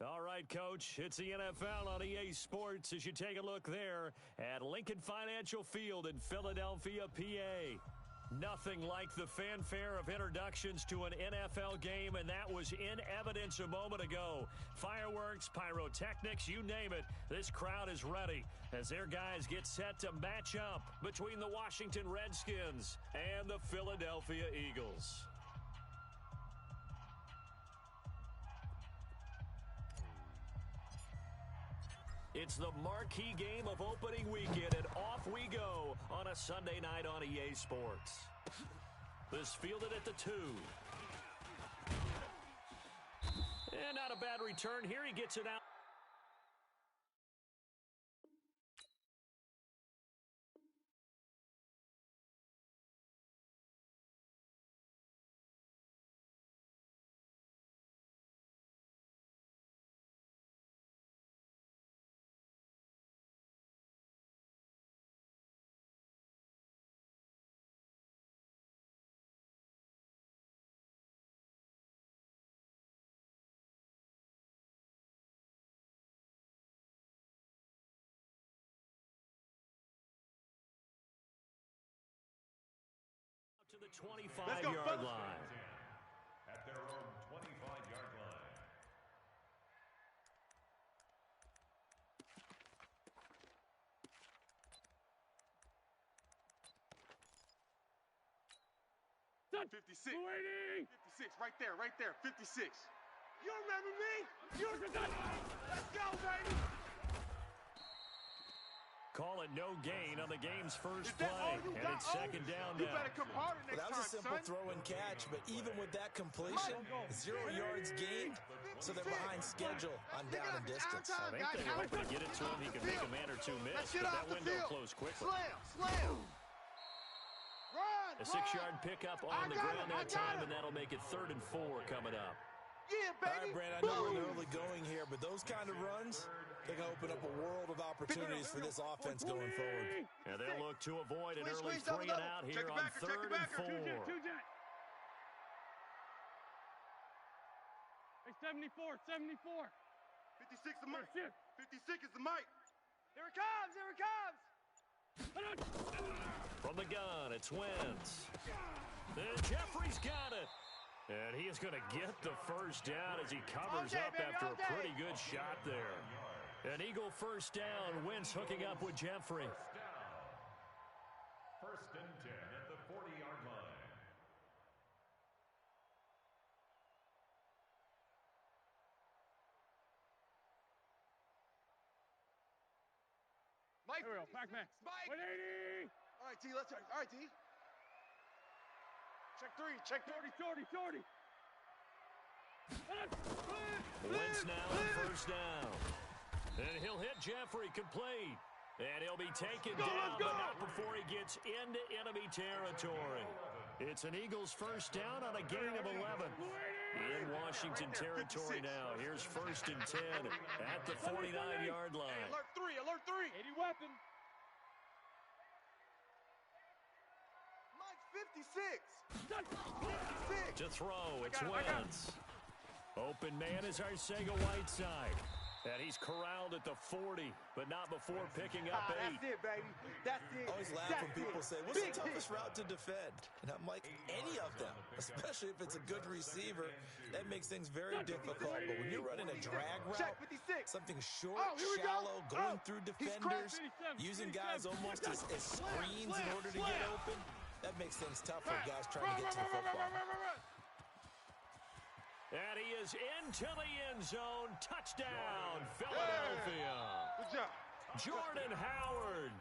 All right, Coach, it's the NFL on EA Sports as you take a look there at Lincoln Financial Field in Philadelphia, PA. Nothing like the fanfare of introductions to an NFL game, and that was in evidence a moment ago. Fireworks, pyrotechnics, you name it. This crowd is ready as their guys get set to match up between the Washington Redskins and the Philadelphia Eagles. It's the marquee game of opening weekend, and off we go on a Sunday night on EA Sports. This fielded at the 2. And not a bad return here. He gets it out. To the 25-yard line. At their own 25-yard line. Set. 56. 56, right there, 56. You remember me? Let's go, baby. Call it no gain on the game's first play, and it's second down You now. better come harder next Well, that was a simple son. throw and catch, but even with that completion, 0 yards gained, so they're behind schedule on down and distance. I think they were hoping to get it to him. He could make a man or two miss, but that window closed quickly. Slam. Run. A 6-yard pickup on the ground that time, and that'll make it 3rd and 4 coming up. Yeah, All right, baby. Brand, I know we're early going here, but those kind of runs, they can open up a world of opportunities for this offense going forward. And they'll look to avoid an early Squeeze, 3 and out here on 3rd and 4. Hey, 74. 56 the mic. 56 is the mic. Here it comes. From the gun, it's Wentz. And Jeffrey's got it. And he is going to get the first down as he covers up after a pretty good shot there. An Eagle first down. Wentz hooking up with Jeffrey. First and 10 at the 40-yard line. Mike. Here we go. Pac-Man. Mike. 180. All right, T. Let's try. All right, T. Check 3. Shorty. Wentz now on first down. And he'll hit Jeffrey complete. And he'll be taken down, but not before he gets into enemy territory. It's an Eagles first down on a gain of 11. In Washington territory now. Here's first and 10 at the 49-yard line. Alert 3. 80 weapon. Mike, 56. To throw, it's Wentz. Open man is Arcega-Whiteside. And he's corralled at the 40, but not before picking up 8. That's it, baby. That's it. I always laugh when people say, what's the toughest route to defend? And I'm like, any of them, especially if it's a good receiver. That makes things very difficult. But when you're running a drag route, something short, shallow, going through defenders, using guys almost as screens in order to get open, that makes things tough for guys trying to get to the football. And he is into the end zone. Touchdown, Philadelphia. Good job. Jordan Howard,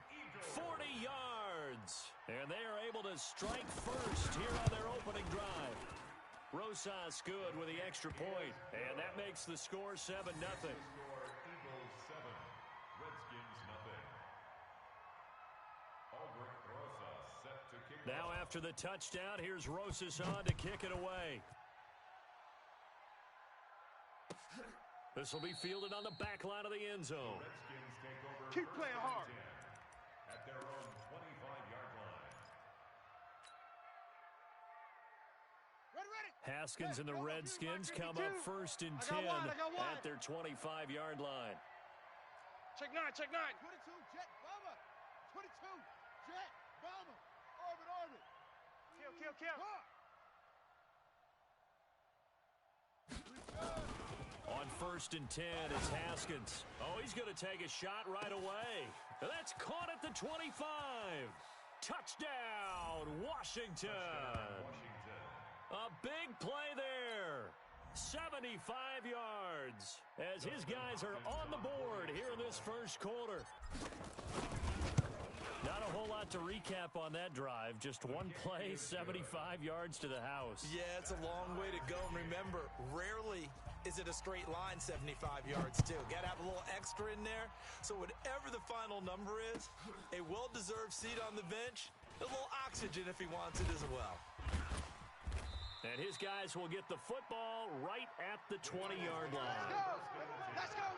40 yards. And they are able to strike first here on their opening drive. Rosas good with the extra point. And that makes the score 7-0. Eagles 7, Redskins nothing. Aldrich Rosas set to kick Now off. after the touchdown, here's Rosas on to kick it away. This will be fielded on the back line of the end zone. Redskins take over. Keep playing hard. At their own 25-yard line. Ready. Haskins and the Redskins come up first and 10 at their 25-yard line. Check 9, check 9. 22, jet, bomber. 22, jet, bomber. Orbit. Kill. On first and 10, it's Haskins. Oh, he's going to take a shot right away. That's caught at the 25. Touchdown, Washington. A big play there. 75 yards as his guys are on the board here in this first quarter. Not a whole lot to recap on that drive. Just one play, 75 yards to the house. Yeah, it's a long way to go. And remember, rarely is it a straight line 75 yards, too. Got to have a little extra in there. So whatever the final number is, a well-deserved seat on the bench, a little oxygen if he wants it as well. And his guys will get the football right at the 20-yard line. Let's go.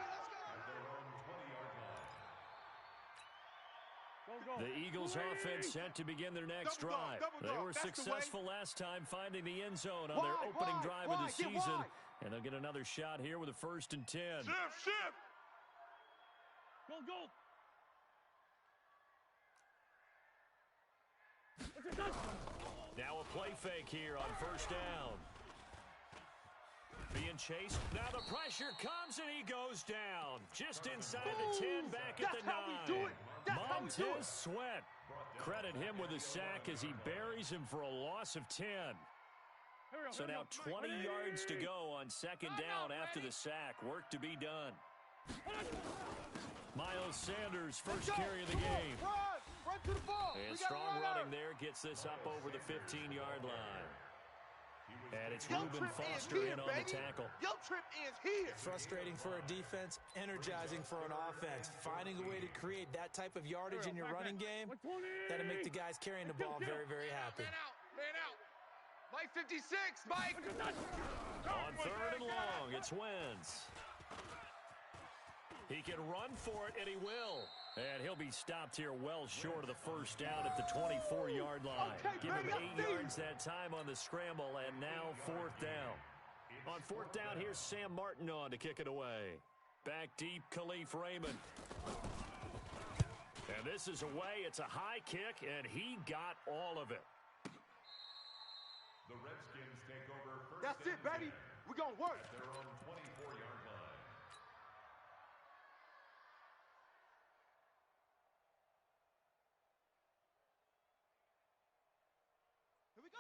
The Eagles offense set to begin their next drive. They were successful last time finding the end zone on their opening drive of the season. And they'll get another shot here with a first and 10. Shift. Go. Now a play fake here on first down. Being chased. Now the pressure comes and he goes down. Just inside the 10, back at the 9. Montez Sweat. Credit him with a sack as he buries him for a loss of 10. So now 20 yards to go on second down after the sack. Work to be done. Miles Sanders, first carry of the game. Run to the ball. And strong running there gets this up over the 15-yard line. And it's Reuben Foster in on the tackle. Your trip is here. Frustrating for a defense, energizing for an offense. Finding a way to create that type of yardage in your running game, that'll make the guys carrying the ball very, very happy. Man out. Mike 56, Mike. On third and long, it's Wentz. He can run for it, and he will. And he'll be stopped here well short of the first down at the 24-yard line. Give him 8 yards that time on the scramble, and now fourth down. On fourth down, here's Sam Martin on to kick it away. Back deep, Khalif Raymond. And this is away. It's a high kick, and he got all of it. The Redskins take over first. That's it, baby. We're going to work. At their own 24-yard line.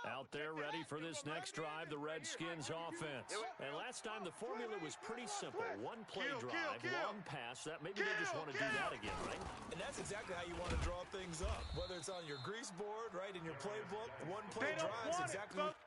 Out there ready for this next drive, the Redskins offense. And last time the formula was pretty simple. One play drive, long pass. That maybe they just want to do that again, right? And that's exactly how you want to draw things up. Whether it's on your grease board, right, in your playbook, one play drive is exactly what...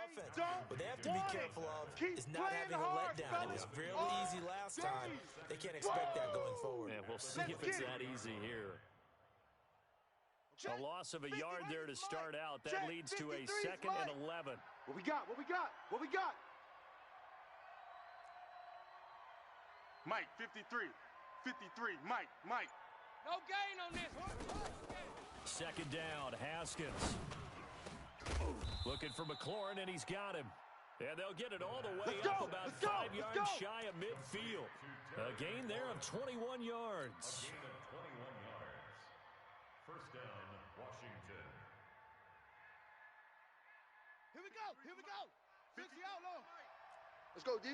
offense. What they have to be careful of is not having a letdown. It was really easy last time. They can't expect that going forward. And we'll see if it's that easy here. A loss of a yard there to start out. That leads to a 2nd and 11. What we got? Mike, 53. 53, Mike. No gain on this. Second down, Haskins. Looking for McLaurin, and he's got him. And they'll get it all the way up about 5 yards shy of midfield. A gain there of 21 yards. Gain of 21 yards. First down, Washington. Here we go. 50 out long. Let's go, D.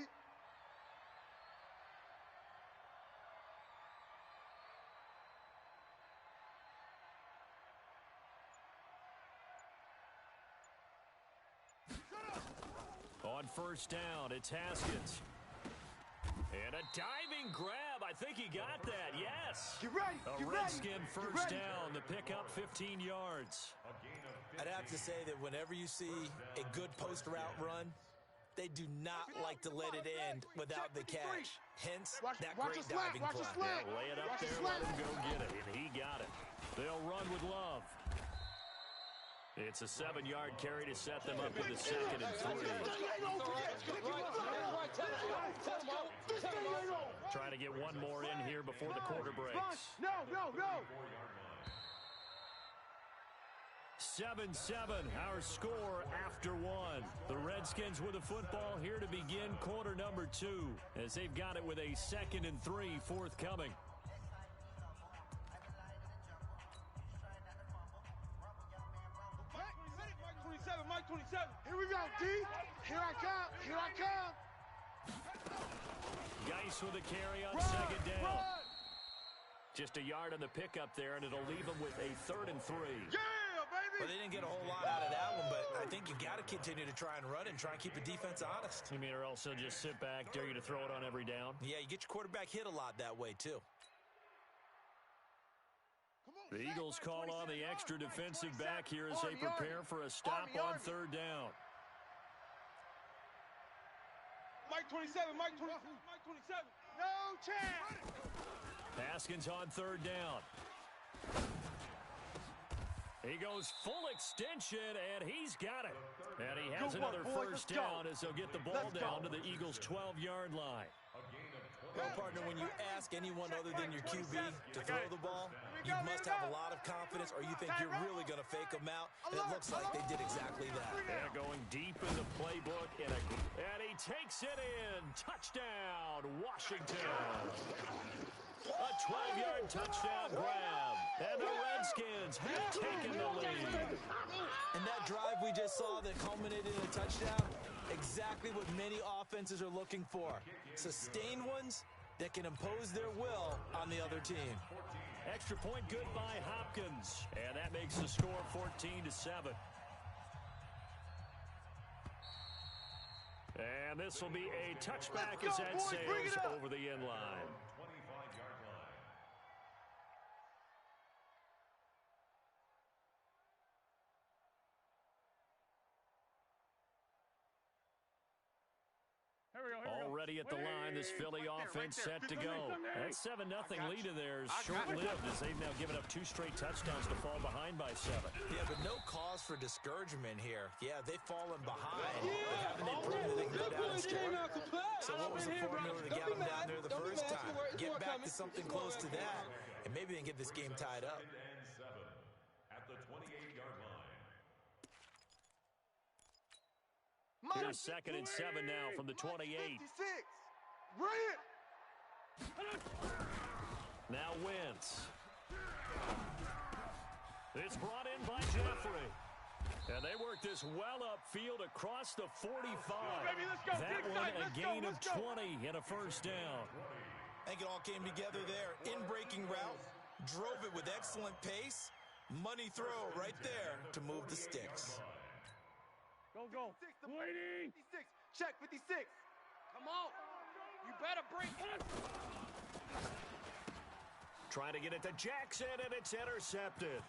On first down, it's Haskins. And a diving grab. I think he got that. Yes. Get ready. A Redskin first down. The pickup 15 yards. I'd have to say that whenever you see a good post route run, They do not like to let it end without the catch. Hence, that watch great the slant, diving watch the play. slant. Yeah, lay it up Watch the there, slant. let him go get it, and he got it. They'll run with Love. It's a 7-yard carry to set them up with a 2nd and 3. Trying to get one more in here before the quarter breaks. No. 7-7, our score after 1. The Redskins with the football here to begin quarter number 2, as they've got it with a 2nd and 3 forthcoming. Mike 27. Here we go, D. Here I come. Geis with a carry on 2nd down. Just a yard on the pickup there, and it'll leave them with a 3rd and 3. Yeah, baby. Well, they didn't get a whole lot out of that one, but I think you got to continue to try and run and try and keep the defense honest. You mean, or else they'll just sit back, dare you to throw it on every down? Yeah, you get your quarterback hit a lot that way, too. The Eagles call on the extra defensive back here as they prepare for a stop on 3rd down. Mike 27. No chance. Haskins on 3rd down. He goes full extension, and he's got it. And he has another first down as they'll get the ball down to the Eagles' 12-yard line. Well, partner, when you ask anyone other than your QB to throw the ball, you must have a lot of confidence, or you think you're really going to fake them out, and it looks like they did exactly that. They're going deep in the playbook, and he takes it in. Touchdown, Washington. A 12-yard touchdown grab, and the Redskins have taken the lead. And that drive we just saw that culminated in a touchdown, exactly what many offenses are looking for. Sustained ones that can impose their will on the other team. Extra point good by Hopkins, and that makes the score 14-7. And this will be a touchback as that sails over the end line. 25-yard line. Already at the line, this Philly offense set to go. That 7-0 lead of theirs short-lived as they've now given up 2 straight touchdowns to fall behind by 7. Yeah, but no cause for discouragement here. Yeah, they've fallen behind. But haven't they proven that they can go down and score? So what was the formula to get them down there the first time? Get back to something close to that, and maybe they can get this game tied up. 7 at the 28-yard line. Here's 2nd and 7 now from the 28. 56. Bring it. Now Wentz. It's brought in by Jeffrey. And they work this well upfield across the 45. That one a gain of 20 and a first down. I think it all came together there. In-breaking route, drove it with excellent pace. Money throw right there to move the sticks. Go. 56. Check 56. Come on. You better bring it. Trying to get it to Jackson, and it's intercepted.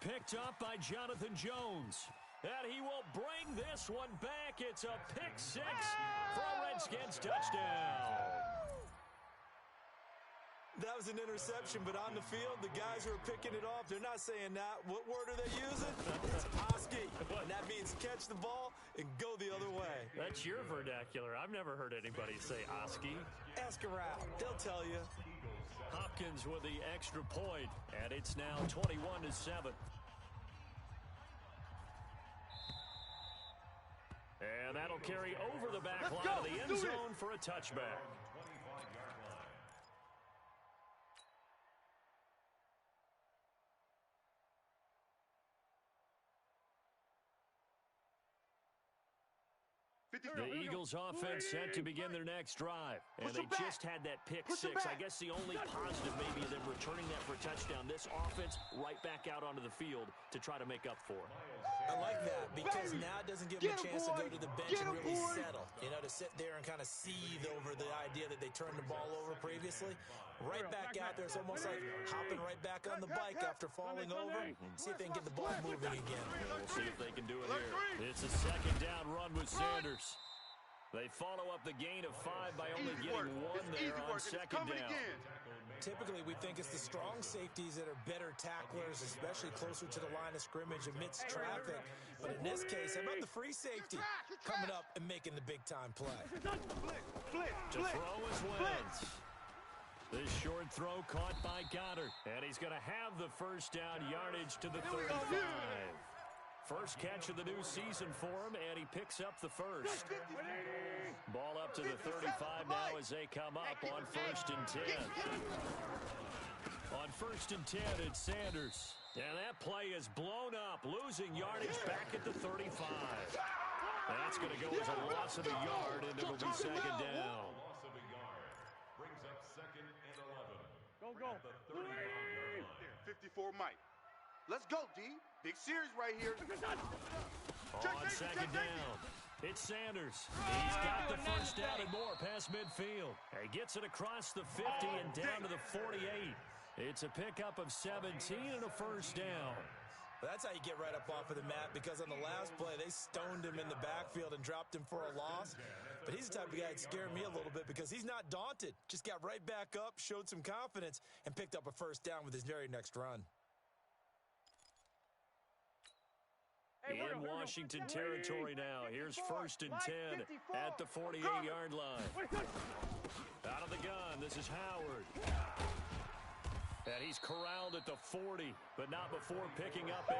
Picked up by Jonathan Jones. And he will bring this one back. It's a pick-6 for a Redskins touchdown. That was an interception, but on the field, the guys who are picking it off, they're not saying that. What word are they using? It's Oski. And that means catch the ball and go the other way. That's your vernacular. I've never heard anybody say Oski. Ask around. They'll tell you. Hopkins with the extra point, and it's now 21-7. And that'll carry over the back line of the end zone for a touchback. 25-yard line. The Eagles offense set to begin their next drive. And they just had that pick-6. I guess the only positive maybe is them returning that for a touchdown. This offense right back out onto the field to try to make up for it. I like that because now it doesn't give them a chance to go to the bench and really settle. You know, to sit there and kind of seethe over the idea that they turned the ball over previously. Right back out there. It's almost like hopping right back on the bike after falling over. See if they can get the ball moving again. We'll see if they can do it here. It's a 2nd down run with Sanders. They follow up the gain of 5 by only getting one there on second down. Typically, we think it's the strong safeties that are better tacklers, especially closer to the line of scrimmage amidst traffic. But in this case, how about the free safety coming up and making the big-time play? To throw is Wentz. This short throw caught by Goddard, and he's going to have the first down yardage to the 35. First catch of the new season for him, and he picks up the first. Ball up to the 35 now as they come up on 1st and 10. On 1st and 10, it's Sanders. And that play is blown up, losing yardage back at the 35. That's going to go as a loss of a yard, and it'll be second down. Loss of a yard. Brings up 2nd and 11. Go. 54 Mike. Let's go, D. Big series right here. On second down, it's Sanders. He's got the first down and more past midfield. He gets it across the 50 and down to the 48. It's a pickup of 17 and a first down. That's how you get right up off of the mat, because on the last play, they stoned him in the backfield and dropped him for a loss. But he's the type of guy that scared me a little bit because he's not daunted. Just got right back up, showed some confidence, and picked up a first down with his very next run. In Washington territory now. Here's 1st and 10 at the 48-yard line. Out of the gun, this is Howard. And he's corralled at the 40, but not before picking up 8.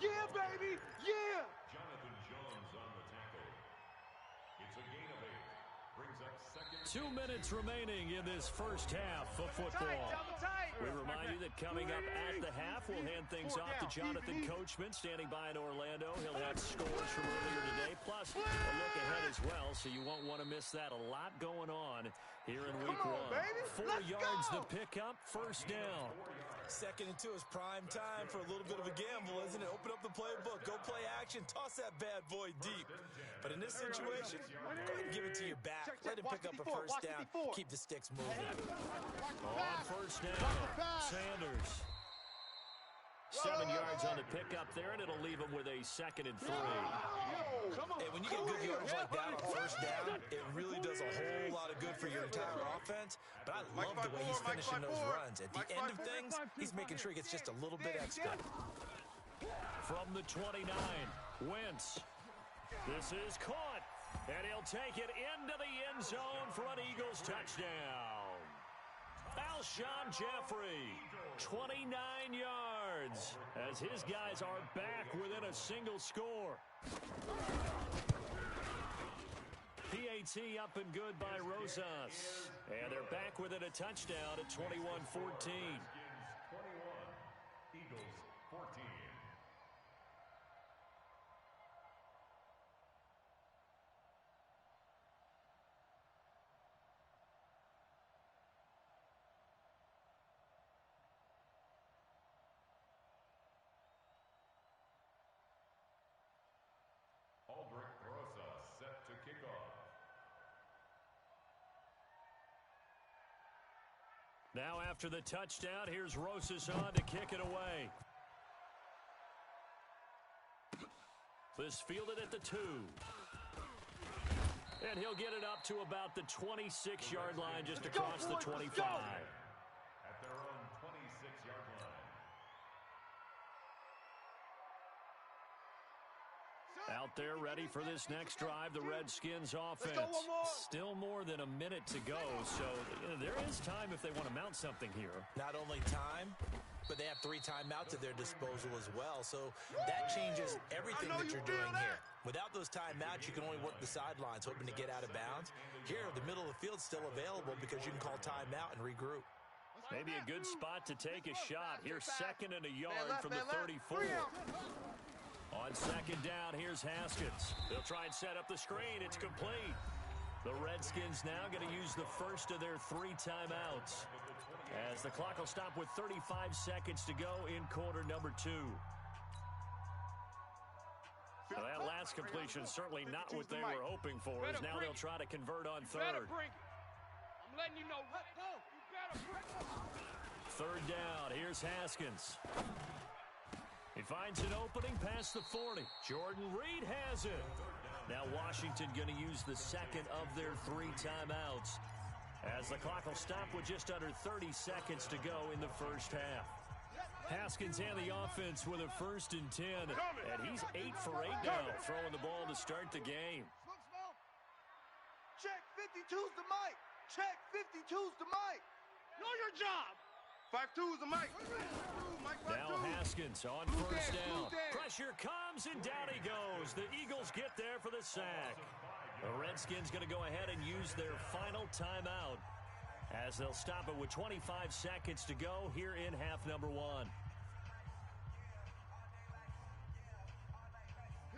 Yeah, baby, yeah! Jonathan Jones on the tackle. It's a gain of 8. Brings up 2nd. 2 minutes remaining in this first half of football. We remind you that coming up at the half, we'll hand things off to Jonathan Coachman, standing by in Orlando. He'll have scores from earlier today, plus a look ahead as well, so you won't want to miss that. A lot going on here in week 1. 4 yards to pick up, first down. 2nd and 2 is prime time for a little bit of a gamble, isn't it? Open up the playbook, go play action, toss that bad boy deep. But in this situation, go ahead and give it to your back. Let him pick up a first down, keep the sticks moving. On first down, Sanders. 7 yards on the pickup there, and it'll leave him with a 2nd and 3. Hey, when you get good yardage like that on first down, it really does a whole lot of good for your entire offense. But I love the way he's finishing those runs. At the end of things, he's making sure he gets just a little bit extra. From the 29, Wentz. This is caught, and he'll take it into the end zone for an Eagles touchdown. Alshon Jeffrey, 29 yards, as his guys are back within a single score. PAT up and good by Rosas, and they're back within a touchdown at 21-14. 21, Eagles 14. Aldrich Rosas set to kick off. Now after the touchdown, here's Rosas on to kick it away. This fielded at the 2. And he'll get it up to about the 26-yard line, just across the 25. At their own 26-yard line. Out there ready for this next drive, the Redskins offense. Still more than a minute to go, so there is time if they want to mount something here. Not only time, but they have 3 timeouts at their disposal as well, so that changes everything that you're doing here. Without those timeouts, you can only work the sidelines, hoping to get out of bounds. Here, the middle of the field's still available because you can call timeout and regroup. Maybe a good spot to take a shot. Here's 2nd and a yard from the 34. On 2nd down, here's Haskins. They'll try and set up the screen. It's complete. The Redskins now going to use the first of their 3 timeouts, as the clock will stop with 35 seconds to go in quarter number 2. Well, that last completion certainly not what they were hoping for, as now they'll try to convert on 3rd. I'm letting you know. You better bring it. 3rd down, here's Haskins. He finds an opening past the 40. Jordan Reed has it. Now Washington going to use the second of their 3 timeouts, as the clock will stop with just under 30 seconds to go in the first half. Haskins and the offense with a 1st and 10, and he's 8 for 8 now, throwing the ball to start the game. Check 52's the mic. Check 52's the mic. Know your job. 5-2's the mic. Now Haskins on first down. Pressure comes, and down he goes. The Eagles get there for the sack. The Redskins going to go ahead and use their final timeout, as they'll stop it with 25 seconds to go here in half number 1.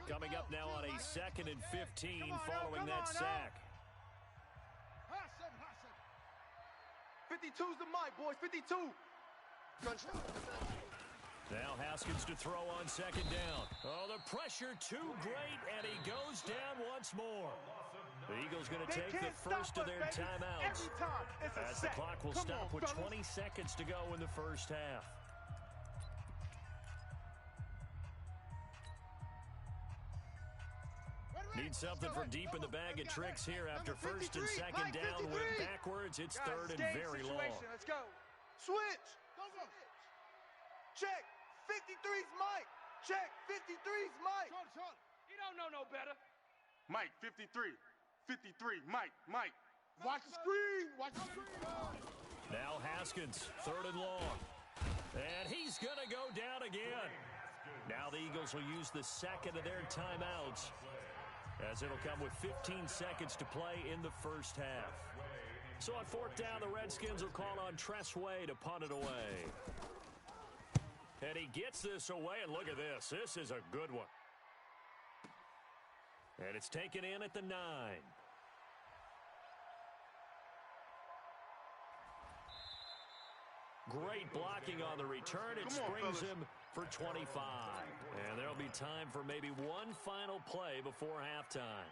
Coming up now on a 2nd and 15 following that sack. 52's the mic, boys. 52. Now Haskins to throw on 2nd down. Oh, the pressure too great, and he goes down once more. The Eagles going to take the first of their timeouts, as the clock will stop with 20 seconds to go in the first half. Need something for deep in the bag of tricks here after 1st and 2nd down. Went backwards. It's 3rd and very long. Let's go. Switch. Check 53's mic. Check 53's mic. He don't know no better. Mike, 53. 53, Mike. Watch the screen. Watch the screen. Now Haskins, 3rd and long. And he's going to go down again. Now the Eagles will use the second of their timeouts, as it'll come with 15 seconds to play in the first half. So on 4th down, the Redskins will call on Tressway to punt it away. And he gets this away, and look at this. This is a good one. And it's taken in at the 9. Great blocking on the return. It springs him for 25. And there'll be time for maybe one final play before halftime.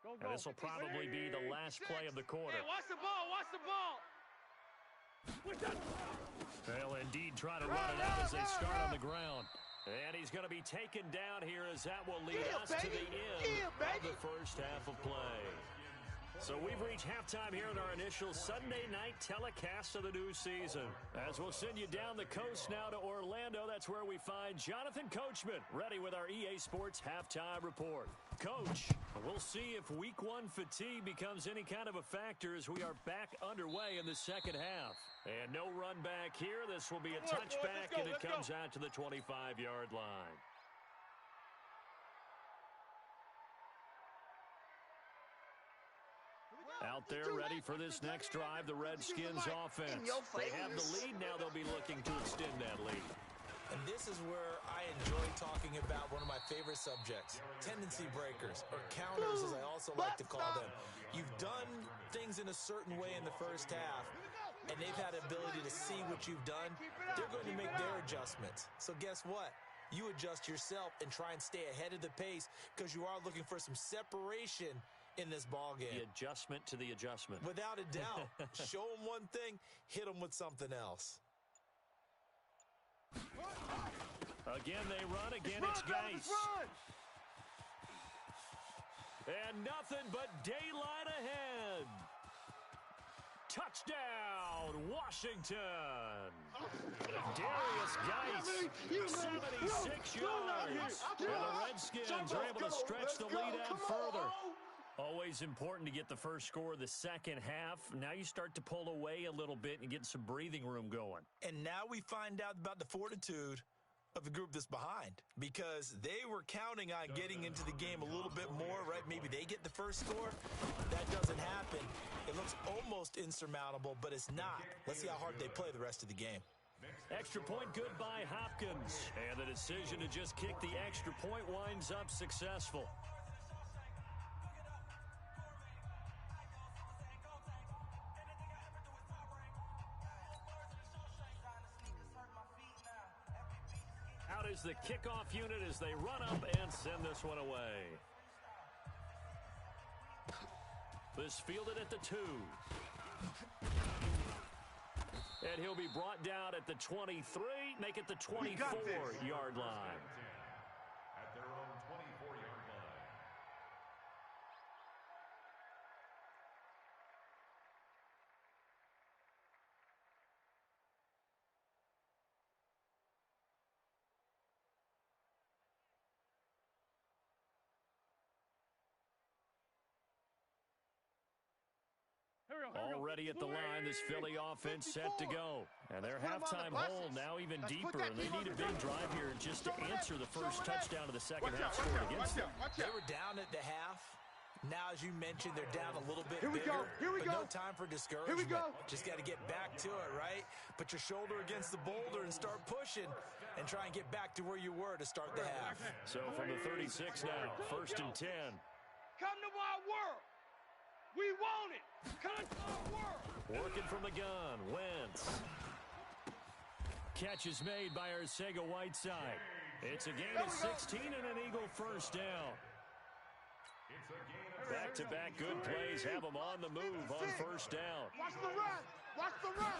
And this will probably be the last play of the quarter. Hey, watch the ball. Watch the ball. They'll indeed try to run it out as they start on the ground. And he's going to be taken down here, as that will lead us to the end of the first half of play. So we've reached halftime here in our initial Sunday night telecast of the new season. As we'll send you down the coast now to Orlando, that's where we find Jonathan Coachman, ready with our EA Sports halftime report. Coach, we'll see if Week 1 fatigue becomes any kind of a factor as we are back underway in the second half. And no run back here. This will be a touchback, and it comes out to the 25-yard line. Out there ready for this next drive, the Redskins offense. They have the lead. Now they'll be looking to extend that lead. And this is where I enjoy talking about one of my favorite subjects, tendency breakers, or counters as I also like to call them. You've done things in a certain way in the first half, and they've had the ability to see what you've done. They're going to make their adjustments. So guess what? You adjust yourself and try and stay ahead of the pace, because you are looking for some separation in this ball game. The adjustment to the adjustment. Without a doubt. Show them one thing, hit them with something else. Again, they run. Again, it's Geis. And nothing but daylight ahead. Touchdown, Washington. Darius Geis, 76 yards. And the Redskins are able to stretch the lead out further. Always important to get the first score of the second half. Now you start to pull away a little bit and get some breathing room going. And now we find out about the fortitude of the group that's behind, because they were counting on getting into the game a little bit more, right? Maybe they get the first score. That doesn't happen. It looks almost insurmountable, but it's not. Let's see how hard they play the rest of the game. Extra point good by Hopkins. And the decision to just kick the extra point winds up successful. Out is the kickoff unit as they run up and send this one away. This fielded at the 2. And and he'll be brought down at the 23, make it the 24-yard line. At their own 24-yard line. Already at the line, this Philly offense set to go. And their halftime hole now even deeper, and they need a big drive here just to answer the first touchdown of the second half scored against them. They were down at the half. Now, as you mentioned, they're down a little bit Here we bigger, go. Here we but go. no time for discouragement. Here we go. Just got to get back to it, right? Put your shoulder against the boulder and start pushing and try and get back to where you were to start the half. So from the 36 now, 1st and 10. Come to our world. We want it. Come to our world. Working from the gun, Wentz. Catch is made by Arcega-Whiteside. It's a gain of 16 and an Eagle first down. Back-to-back good plays have them on the move on first down. Watch the run. Watch the run.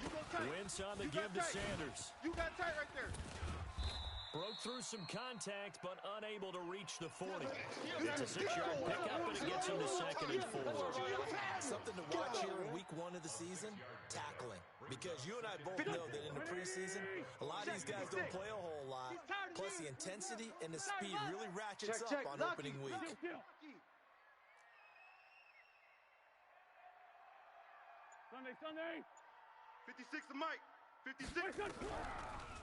You go tight. Wentz on the You give got to tight. Sanders. You got tight right there. Broke through some contact, but unable to reach the 40. It's a 6-yard pickup, and it gets him to 2nd and 4. Something to watch here in week 1 of the season, tackling. Because you and I both know that in the preseason, a lot of these guys don't play a whole lot. Plus, the intensity and the speed really ratchets up on opening week. Sunday. 56 to Mike. 56.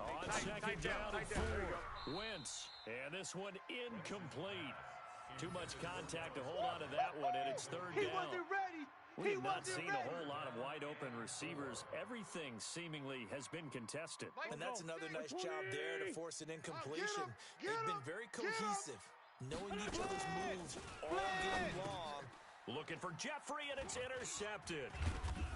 On second down and 4. Wentz, and this one incomplete. Too much contact to hold on to that one, and it's 3rd He down. wasn't ready. We have not seen a whole lot of wide-open receivers. Everything seemingly has been contested. And that's another nice job there to force an incompletion. They've been very cohesive, knowing each other's moves all game long. Looking for Jeffrey, and it's intercepted.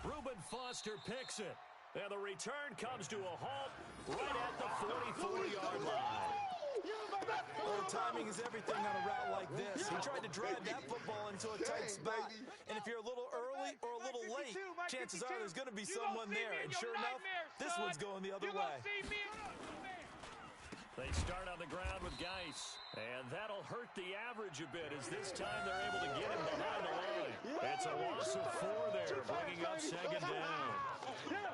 Reuben Foster picks it. And the return comes to a halt right at the 44-yard line. Well, timing is everything on a route like this. He tried to drive that football into a tight spot. And if you're a little early or a little late, chances are there's going to be someone there. And sure enough, this one's going the other way. They start on the ground with Geis, and that'll hurt the average a bit as this time they're able to get him behind the line. It's a loss of 4 there, bringing up 2nd down.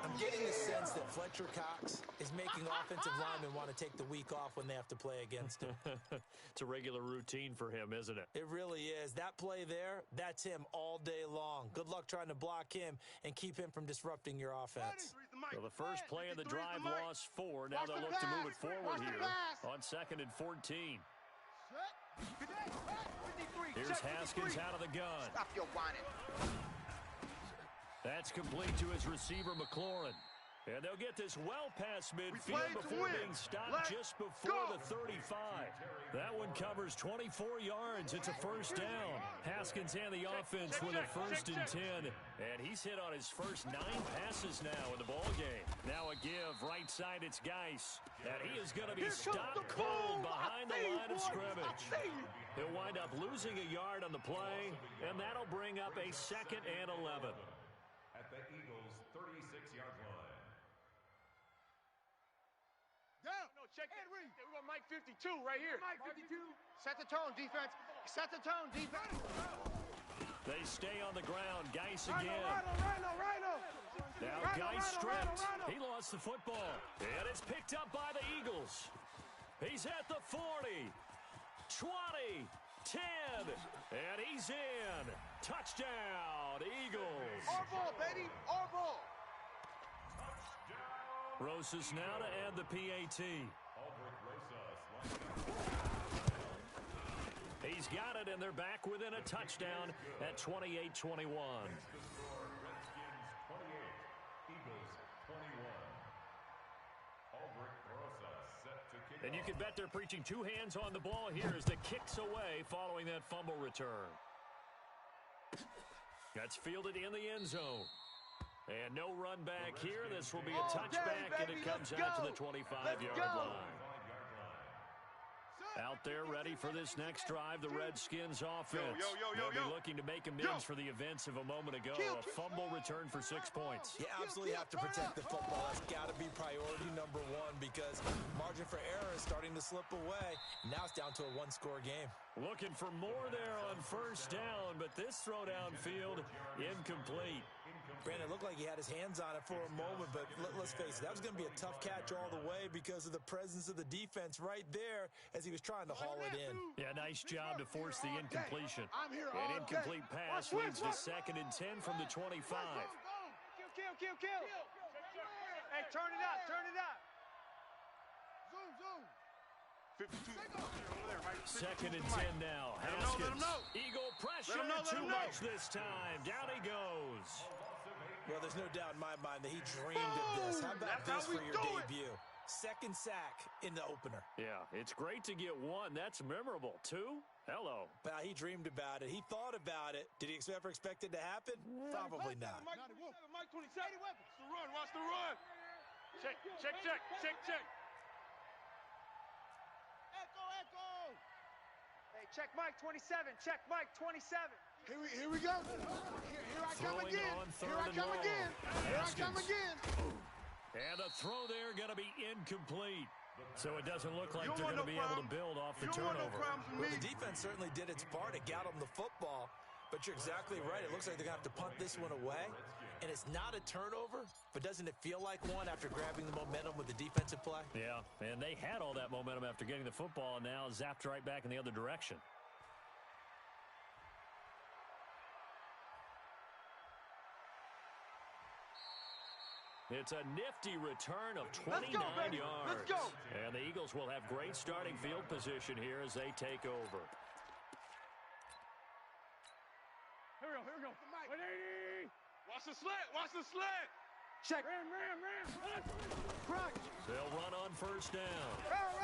I'm getting the sense that Fletcher Cox is making offensive linemen want to take the week off when they have to play against him. It's a regular routine for him, isn't it? It really is. That play there, that's him all day long. Good luck trying to block him and keep him from disrupting your offense. So the first play of the drive lost 4. Now they'll look to move it forward here on 2nd and 14. Here's Haskins out of the gun. Stop your whining. That's complete to his receiver, McLaurin. And they'll get this well past midfield before being stopped just before the 35. That one covers 24 yards. It's a first down. Haskins and the offense with a 1st and 10. And he's hit on his first 9 passes now in the ballgame. Now a give. Right side, it's Geis. And he is going to be stopped cold behind the line of scrimmage. He'll wind up losing a yard on the play, and that'll bring up a 2nd and 11. At the Eagles' 36-yard line. No, check it. We're going Mike 52 right here. Mike 52. Set the tone, defense. Set the tone, defense. They stay on the ground. Geis again. Rhino. Now Geis stripped. He lost the football. And it's picked up by the Eagles. He's at the 40, 20, 10, and he's in. Touchdown, Eagles. Our ball, baby. Our ball. Rosas now to add the PAT. He's got it, and they're back within a touchdown at 28-21. Redskins 28, Eagles 21. Aldrich Rosas set to kick And you can bet they're preaching 2 hands on the ball here as the kick's away following that fumble return. That's fielded in the end zone. And no run back here. This will be a touchback, and it comes out to the 25-yard line. Out there ready for this next drive, the Redskins offense. They'll be looking to make amends for the events of a moment ago. A fumble return for 6 points. You absolutely have to protect the football. That's got to be priority number one because margin for error is starting to slip away. Now it's down to a one-score game. Looking for more there on first down, but this throw downfield incomplete. Brandon, looked like he had his hands on it for a moment, but let's face it, that was going to be a tough catch all the way because of the presence of the defense right there as he was trying to haul it in. Yeah, nice job to force the incompletion. An incomplete pass leads to 2nd and 10 from the 25. Kill. Hey, turn it up. Zoom. 52. Over there, right? 2nd and 10 now. Haskins. Eagle pressure. Too much this time. Down he goes. Well, there's no doubt in my mind that he dreamed of this. How about this for your debut? Second sack in the opener. Yeah, it's great to get one. That's memorable. 2? Hello. Well, he dreamed about it. He thought about it. Did he ever expect it to happen? Probably not. Mike 27. Watch the run. Check. Echo. Hey, check Mike 27. Here we go. Here I come again. And the throw there going to be incomplete. So it doesn't look like they're going to be able to build off the turnover. Well, the defense certainly did its part. It got them the football. But you're exactly right. It looks like they're going to have to punt this one away. And it's not a turnover, but doesn't it feel like one after grabbing the momentum with the defensive play? Yeah, and they had all that momentum after getting the football and now zapped right back in the other direction. It's a nifty return of 29 yards. Let's go. And the Eagles will have great starting field position here as they take over. Here we go. 180. Watch the slant. Check. Ram. Crunch. They'll run on first down.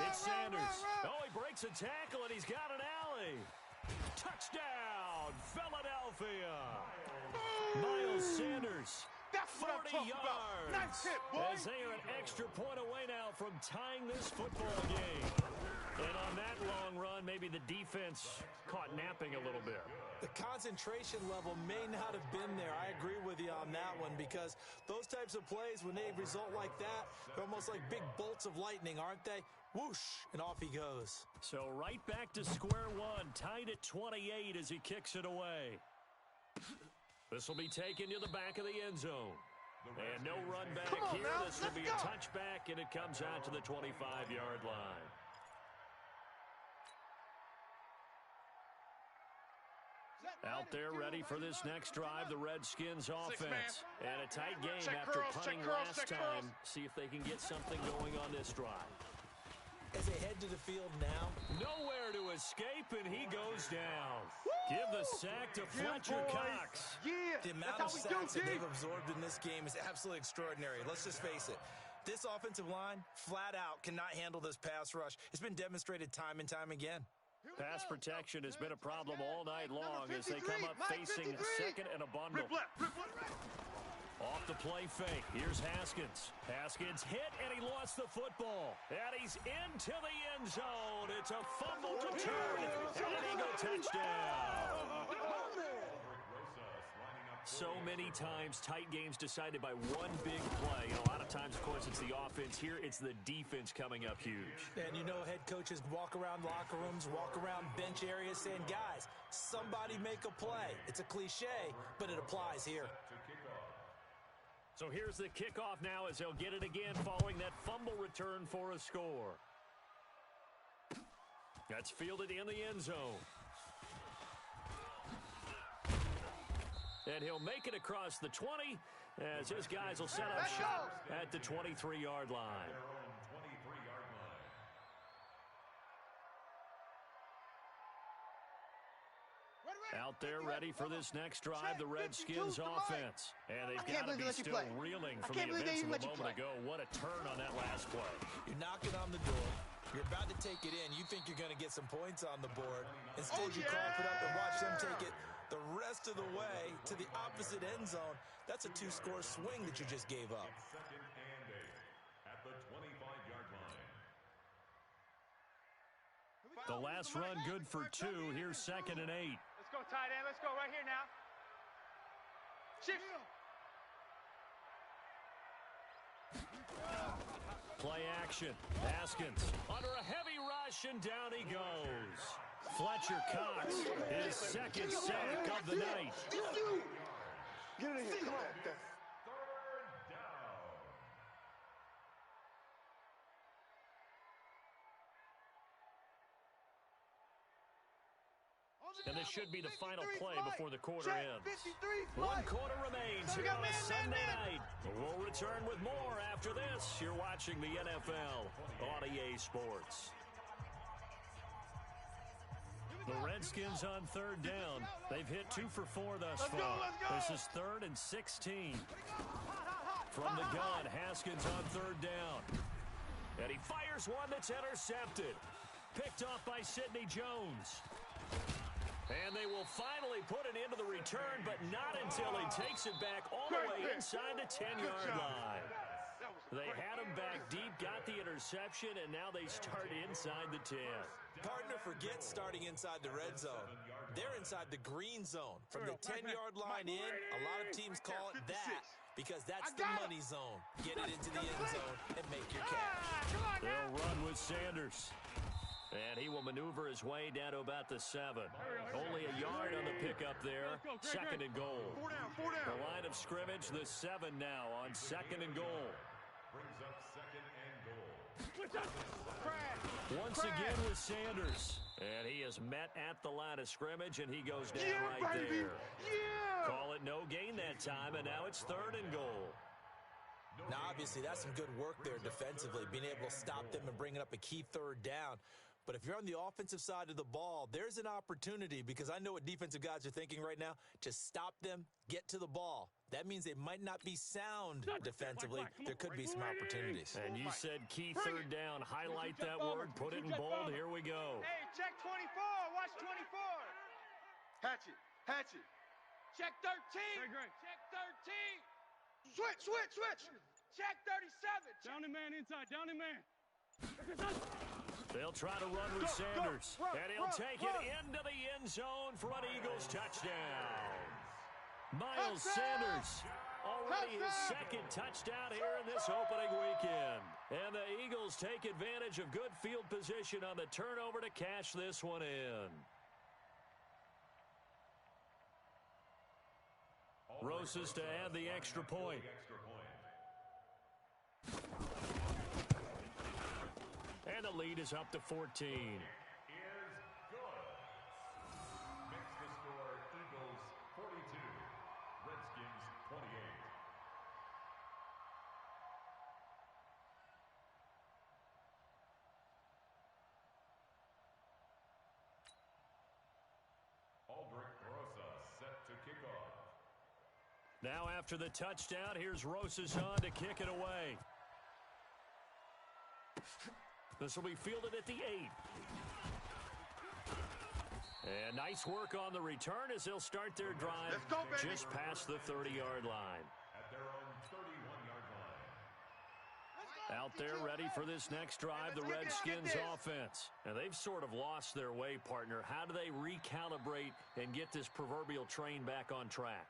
It's Sanders. Oh, he breaks a tackle, and he's got an alley. Touchdown, Philadelphia. Miles Sanders. That's what I'm 40 talking yards. about. Nice hit, boy. As they are an extra point away now from tying this football game. And on that long run, maybe the defense caught napping a little bit. The concentration level may not have been there. I agree with you on that one because those types of plays, when they result like that, they're almost like big bolts of lightning, aren't they? Whoosh, and off he goes. So right back to square one, tied at 28 as he kicks it away. This will be taken to the back of the end zone. And no run back here. This will be a touchback, and it comes out to the 25-yard line. Out there ready for this next drive, the Redskins offense. And a tight game after punting last time. See if they can get something going on this drive. As they head to the field now. Nowhere to escape, and he goes down. Give the sack to Fletcher Cox. Yeah, the amount of sacks that they've absorbed in this game is absolutely extraordinary. Let's just face it. This offensive line, flat out, cannot handle this pass rush. It's been demonstrated time and time again. Pass protection has been a problem all night long as they come up facing second and a bundle. Rip left. Off the play fake. Here's Haskins. Haskins hit, and he lost the football. And he's into the end zone. It's a fumble return. And an Eagle touchdown. So many times, tight games decided by one big play. And a lot of times, of course, it's the offense. Here, it's the defense coming up huge. And you know head coaches walk around locker rooms, walk around bench areas saying, guys, somebody make a play. It's a cliche, but it applies here. So here's the kickoff now as they'll get it again following that fumble return for a score. That's fielded in the end zone. And he'll make it across the 20 as his guys will set up shop at the 23-yard line. Out there ready for this next drive, the Redskins offense. And they've got to be still reeling from the events of a moment ago. What a turn on that last play. You're knocking on the door. You're about to take it in. You think you're going to get some points on the board. Instead, you cough it up and watch them take it the rest of the way to the opposite end zone. That's a two-score swing that you just gave up. Second and 8 at the 25-yard line. The last run good for 2. Here's 2nd and 8. Let's go, tight end. Let's go right here now. Shift. Play action. Haskins under a heavy rush, and down he goes. Fletcher Cox, his 2nd sack of the night. Get in here. Come on. And this should be the final play before the quarter ends. 1 quarter remains here on a Sunday night. We'll return with more after this. You're watching the NFL on EA Sports. The Redskins on 3rd down. They've hit 2 for 4 thus far. This is 3rd and 16. From the gun, Haskins on 3rd down. And he fires one that's intercepted. Picked off by Sidney Jones. And they will finally put it into the return, but not until he takes it back all the way inside the 10-yard line. They had him back deep, got the interception, and now they start inside the 10. Partner, forget starting inside the red zone. They're inside the green zone. From the 10-yard line in, a lot of teams call it that because that's the money zone. Get it into the end zone and make your cash. They'll run with Sanders. And he will maneuver his way down to about the 7. Only a yard on the pickup there. 2nd and goal. The line of scrimmage, the 7 now on 2nd and goal. Brings up 2nd and goal. Once again with Sanders. And he is met at the line of scrimmage, and he goes down right there. Call it no gain that time, and now it's 3rd and goal. Now, obviously, that's some good work there defensively, being able to stop them and bringing up a key 3rd down. But if you're on the offensive side of the ball, there's an opportunity, because I know what defensive guys are thinking right now, to stop them, get to the ball. That means they might not be sound defensively. There could be some opportunities. And you said key 3rd down. Highlight that word. Put it in bold. Here we go. Hey, check 24. Watch 24. Hatchet. Hatchet. Check 13. Check 13. Switch. Check 37. Down the man inside. Down the man. They'll try to run with Sanders. And he'll take it into the end zone for an Eagles touchdown. Miles Sanders, already his 2nd touchdown here in this opening weekend. And the Eagles take advantage of good field position on the turnover to cash this one in. Rosas to add the extra point. And the lead is up to 14. Is good. Makes the score Eagles 42, Redskins 28. Aldrich Rosa set to kick off. Now after the touchdown, here's Rosas on to kick it away. This will be fielded at the 8. And nice work on the return as they'll start their drive just past the 30-yard line. At their own 31-yard line. Out there ready for this next drive, the Redskins offense. And they've sort of lost their way, partner. How do they recalibrate and get this proverbial train back on track?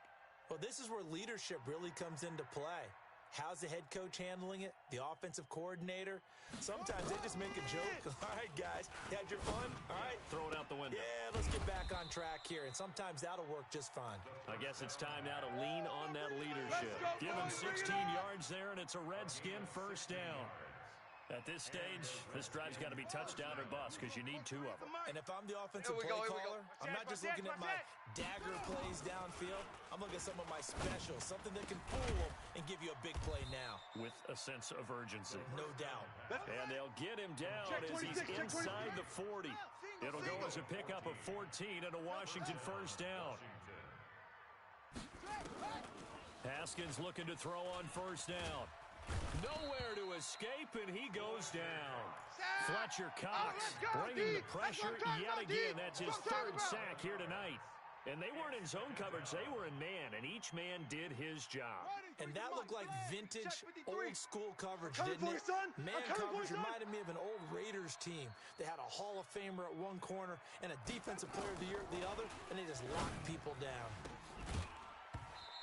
Well, this is where leadership really comes into play. How's the head coach handling it? The offensive coordinator? Sometimes they just make a joke. All right, guys, you had your fun? All right. Throw it out the window. Yeah, let's get back on track here. And sometimes that'll work just fine. I guess it's time now to lean on that leadership. Give him 16 yards there, and it's a Redskin 1st down. At this stage, this drive's got to be touchdown or bust because you need 2 of them. And if I'm the offensive play caller, I'm not just looking at my dagger plays downfield. I'm looking at some of my specials, something that can fool them and give you a big play now. With a sense of urgency. No doubt. And they'll get him down as he's inside the 40. It'll go as a pickup of 14 and a Washington 1st down. Haskins looking to throw on 1st down. Nowhere to escape, and he goes down. Fletcher Cox bringing the pressure yet again. That's his 3rd sack here tonight. And they weren't in zone coverage. They were in man, and each man did his job. And that looked like vintage, old-school coverage, didn't it? Man coverage reminded me of an old Raiders team. They had a Hall of Famer at one corner and a Defensive Player of the Year at the other, and they just locked people down.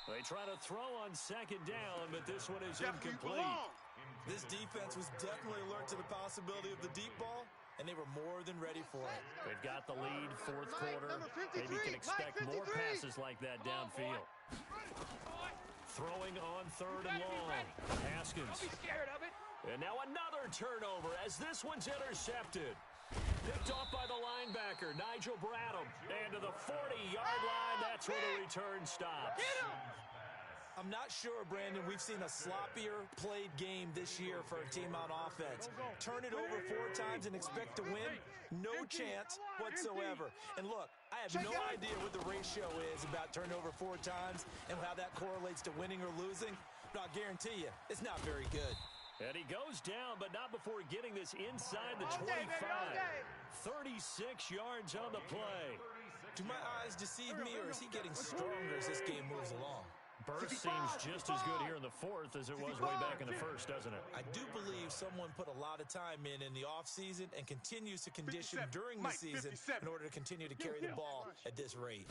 They try to throw on second down, but this one is incomplete. This defense was definitely alert to the possibility of the deep ball, and they were more than ready for it. They've got the lead, fourth quarter. Maybe can expect more passes like that downfield. Throwing on third and long. Haskins. Don't be scared of it. And now another turnover as this one's intercepted. Picked off by the linebacker, Nigel Bradham. And to the 40-yard line, that's where the return stops. I'm not sure, Brandon, we've seen a sloppier played game this year for a team on offense. Turn it over 4 times and expect to win? No chance whatsoever. And look, I have no idea what the ratio is about turnover 4 times and how that correlates to winning or losing, but I'll guarantee you, it's not very good. And he goes down, but not before getting this inside the 25. 36 yards on the play. Do my eyes deceive me, or is he getting stronger as this game moves along? Burst seems just as good here in the fourth as it was way back in the first, doesn't it? I do believe someone put a lot of time in the offseason and continues to condition during the season in order to continue to carry the ball at this rate.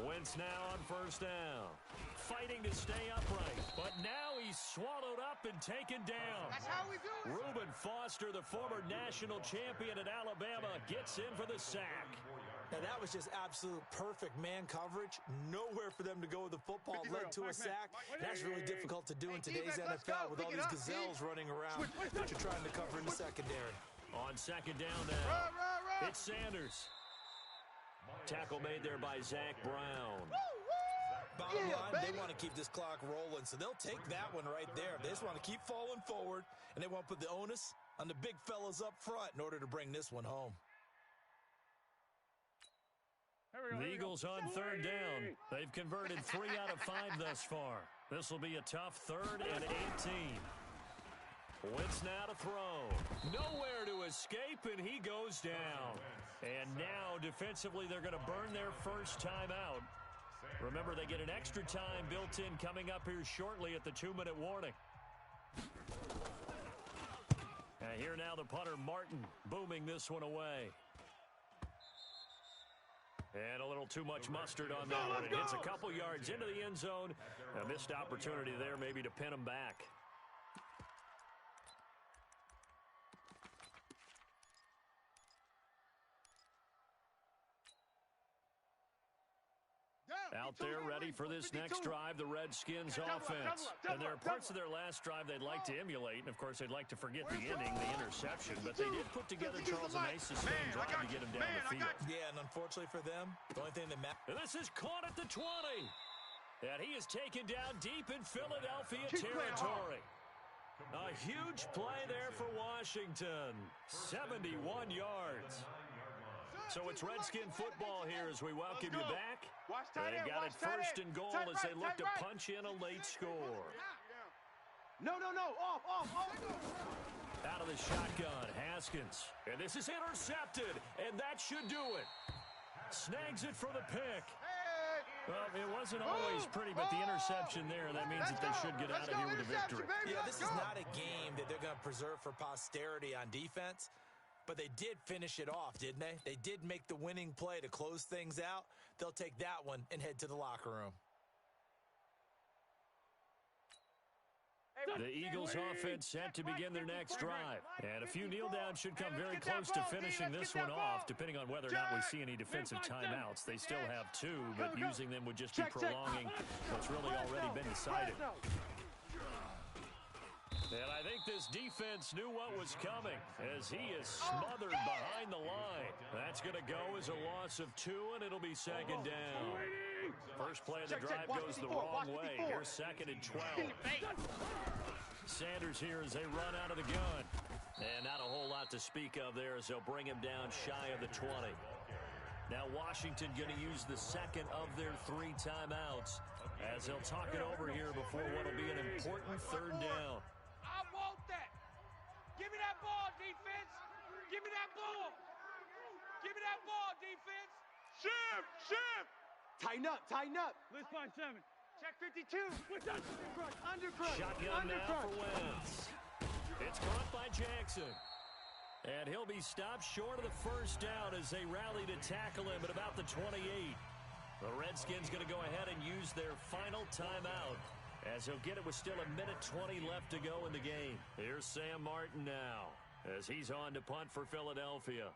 Wentz now on first down. Fighting to stay upright, but now he's swallowed up and taken down. That's how we do it. Reuben Foster, the former national champion at Alabama, gets in for the sack. Now, that was just absolute perfect man coverage. Nowhere for them to go with the football. Led to a sack. That's really difficult to do in today's NFL with all these gazelles running around that you're trying to cover in the secondary. On second down now, it's Sanders. Tackle made there by Zach Brown. Bottom line, they want to keep this clock rolling, so they'll take that one right there. They just want to keep falling forward, and they want to put the onus on the big fellas up front in order to bring this one home. The Eagles on third down. They've converted 3 out of 5 thus far. This will be a tough 3rd and 18. Wentz now to throw. Nowhere to escape, and he goes down. And now, defensively, they're going to burn their first timeout. Remember, they get an extra time built in coming up here shortly at the 2-minute warning. And here now the punter, Martin, booming this one away. And a little too much mustard on that one. It hits a couple yards into the end zone. A missed opportunity there maybe to pin him back. Out there ready for this next drive, the Redskins offense. And there are parts of their last drive they'd like to emulate, and of course they'd like to forget the ending, the interception, but they did put together, Charles, a nice sustained drive to get him down the field. Yeah, and unfortunately for them, the only thing that matters. And this is caught at the 20. And he is taken down deep in Philadelphia territory. A huge play there for Washington. 71 yards. So it's Redskin football here as we welcome you back. They got it first and goal as they look to punch in a late score. No, off. Out of the shotgun, Haskins. And this is intercepted, and that should do it. Snags it for the pick. Well, it wasn't always pretty, but the interception there, that means that they should get out of here with a victory. Yeah, this is not a game that they're going to preserve for posterity on defense. But they did finish it off, didn't they? They did make the winning play to close things out. They'll take that one and head to the locker room. The Eagles offense set to begin their next drive. And a few kneel downs should come very close to finishing this one off, depending on whether or not we see any defensive timeouts. They still have 2, but using them would just be prolonging what's really already been decided. And I think this defense knew what was coming as he is smothered behind the line. That's going to go as a loss of 2, and it'll be second down. First play of the drive goes the wrong way. Here's second and 12. Sanders here as they run out of the gun. And not a whole lot to speak of there as they'll bring him down shy of the 20. Now Washington going to use the second of their 3 timeouts as they'll talk it over here before what will be an important third down. I want that. Give me that ball, defense. Give me that ball. Give me that ball, defense. Shift! Tighten up, tighten up. Lift 5-7. Check 52. Undercrush. Shotgun now for Wentz. It's caught by Jackson. And he'll be stopped short of the first down as they rally to tackle him at about the 28. The Redskins going to go ahead and use their final timeout as he'll get it with still 1:20 left to go in the game. Here's Sam Martin now as he's on to punt for Philadelphia.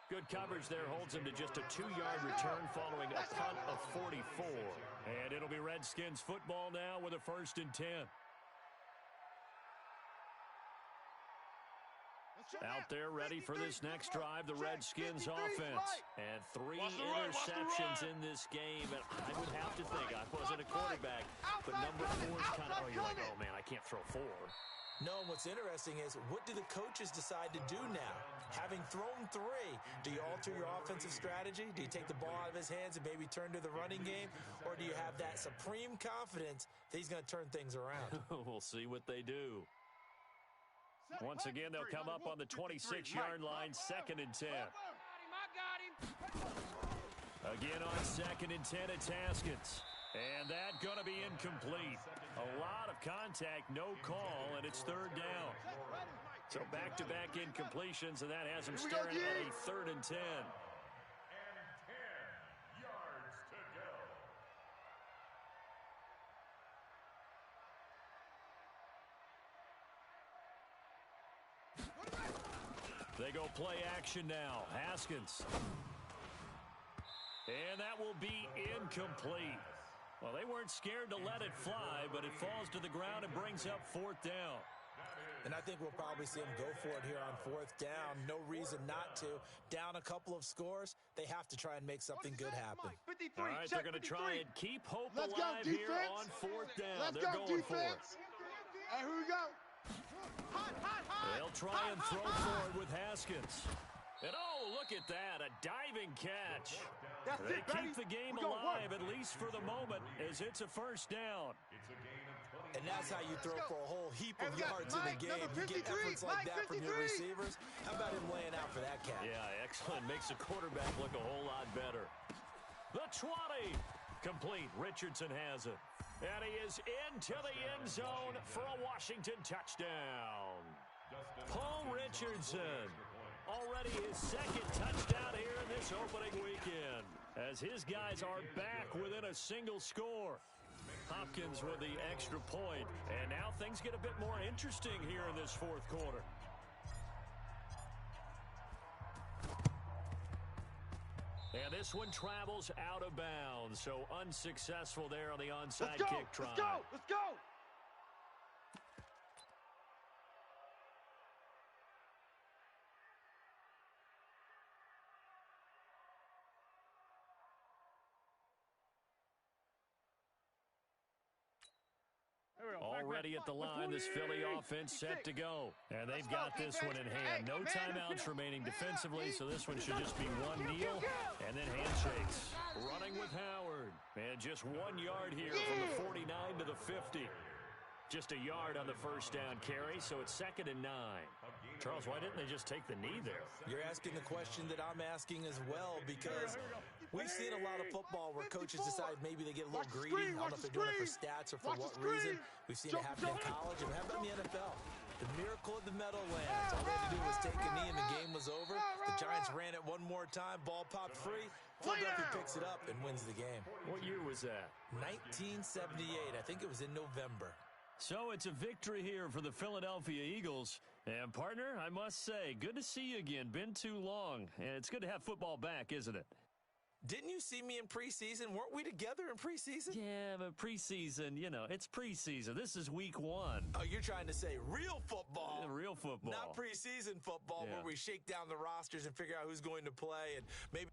Good coverage there holds him to just a 2-yard return following a punt of 44. And it'll be Redskins football now with a 1st and 10. Out there ready for this next drive, the Redskins offense. And 3 interceptions in this game. And I would have to think, I wasn't a quarterback, but number 4 is kind of, you're like, oh man, I can't throw 4. No, and what's interesting is, what do the coaches decide to do now? Having thrown 3, do you alter your offensive strategy? Do you take the ball out of his hands and maybe turn to the running game? Or do you have that supreme confidence that he's going to turn things around? We'll see what they do. Once again, they'll come up on the 26-yard line, 2nd and 10. I got him. Again on 2nd and 10, it's Haskins. And that going to be incomplete. A lot of contact, no call, and it's 3rd down. So back-to-back incompletions, and that has him staring at a 3rd and 10. And 10 yards to go. They go play action now. Haskins. And that will be incomplete. Well, they weren't scared to let it fly, but it falls to the ground and brings up 4th down. And I think we'll probably see him go for it here on 4th down. No reason not to. Down a couple of scores, they have to try and make something good happen. All right, they're going to try and keep hope alive here on 4th down. They're going for it. Hey, here we go. They'll try and throw forward with Haskins. And oh, look at that, a diving catch. They keep the game alive, at least for the moment, as it's a 1st down. And that's how you throw for a whole heap of yards in the game. You get efforts like that from your receivers. How about him laying out for that catch? Yeah, excellent. Makes the quarterback look a whole lot better. The 20. Complete. Richardson has it. And he is into the end zone for a Washington touchdown. Paul Richardson. Already his 2nd touchdown here in this opening weekend, as his guys are back within a single score. Hopkins with the extra point, and now things get a bit more interesting here in this 4th quarter. And this one travels out of bounds, so unsuccessful there on the onside kick try. Let's go! Already at the line, this Philly offense set to go. And they've got this one in hand. No timeouts remaining defensively, so this one should just be one kneel and then handshakes. Running with Howard. And just 1 yard here from the 49 to the 50. Just a yard on the 1st down carry, so it's 2nd and 9. Charles, why didn't they just take the knee there? You're asking the question that I'm asking as well, because we've seen a lot of football where coaches decide maybe they get a little greedy. I don't know if they're doing it for stats or for what reason. We've seen it happen in college, and how about in the NFL? The miracle of the Meadowlands. All they had to do was take a knee and the game was over. The Giants ran it one more time. Ball popped free. Philadelphia picks it up and wins the game. What year was that? 1978. I think it was in November. So it's a victory here for the Philadelphia Eagles. And, partner, I must say, good to see you again. Been too long. And it's good to have football back, isn't it? Didn't you see me in preseason? Weren't we together in preseason? Yeah, but preseason, you know, it's preseason. This is week 1. Oh, you're trying to say real football. Yeah, real football. Not preseason football, where we shake down the rosters and figure out who's going to play and maybe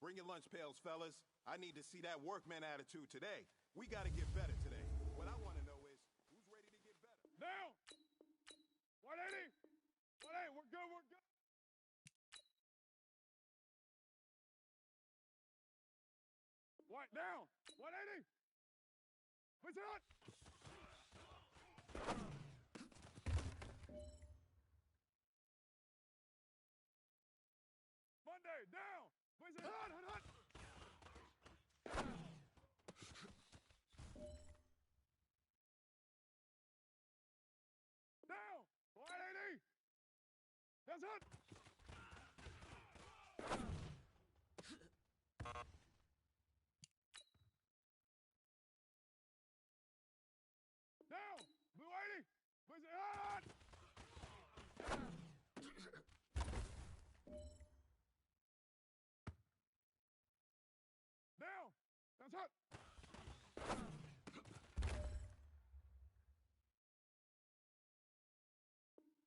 Bring your lunch pails, fellas. I need to see that workman attitude today. We got to get better today. What I want to know is, who's ready to get better? Down! 180! 180, we're good, we're good. White down! 180! Push it up! Monday, down! Push it hot, hot, hot! Down! 180! That's it! Down! Blue 80! Push it hot! Down! That's it!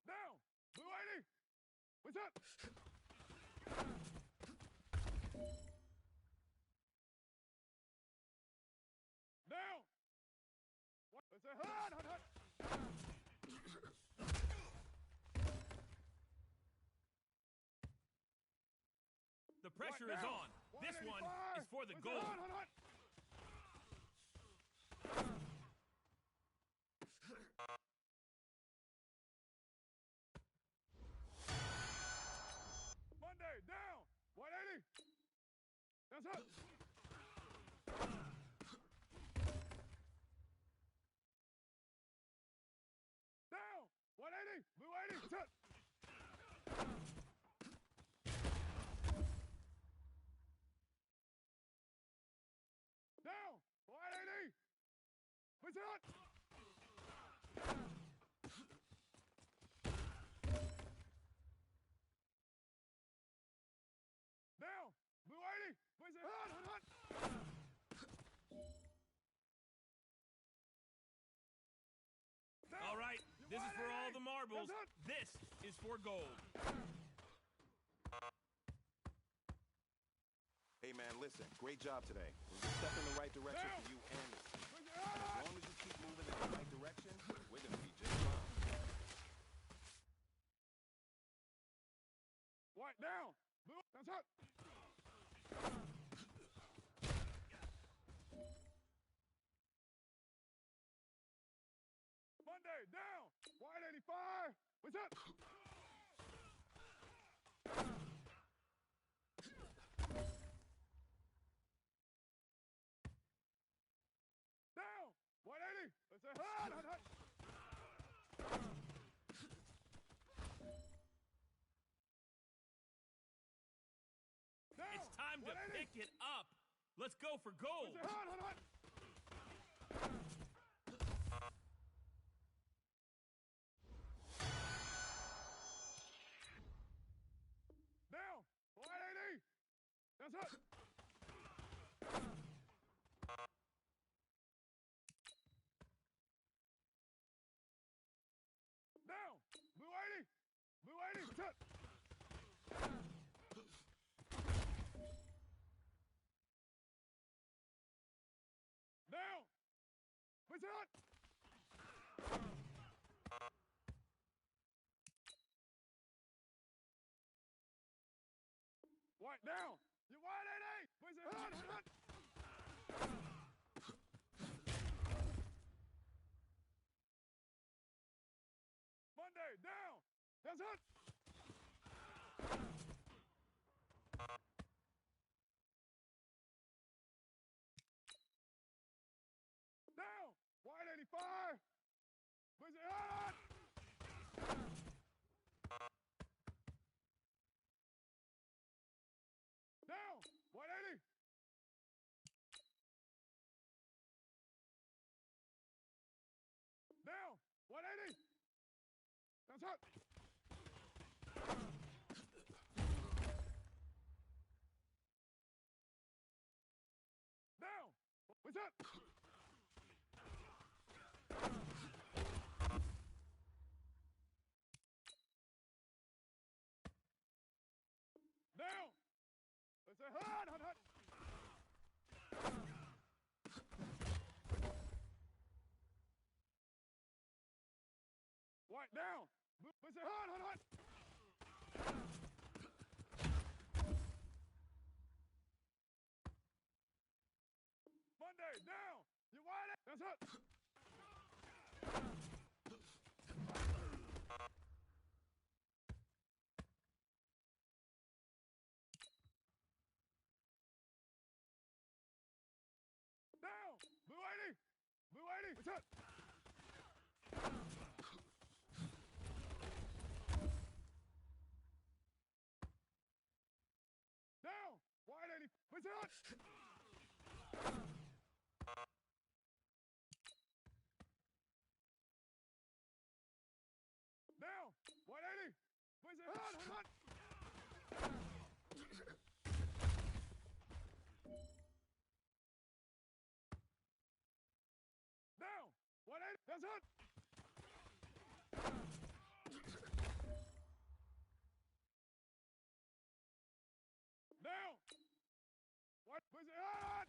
Down! Blue 80! What's up? Down! What? Let's say hot, hot, hot! The pressure is on. This one is for the goal. Hot, hot, hot! Monday, down! 180! That's it! Down! 180! Blue 80! That's it! Down! 180! Push it up! Down! Blue 80! Push it hot, hot, hot! Down! All right, this is for all the marbles. That's it! This is for gold. Hey, man, listen. Great job today. We're a step in the right direction for you and the team. Push it As hot! long as you keep moving in the right direction, we're going to be just fine. White down! Blue, that's it! Monday, down! White 85! What's up? Down! 180! Let's say hot, hot, hot! Down! It's time to 180! pick it up. Let's go for gold. Let's say hot, hot, hot! Down! 180! That's it! Down! Blue 80! Blue 80! That's it! Down! What's it? White down! You 180! What's it? Hot, hot, hot! Monday, down! That's it! Down! 185! What's it? Hot! Down! 180! Down! 180! That's it! Down! What's up? Down! Let's say hot, hot, hot! White down. Push it hard. Monday down. You white it. That's it. Down. Blue 80. Blue 80. What's up? Down. White 80. What's up? Down. White 80. What's it hard? Down. White 80. That's it. Down. White. What's it hard?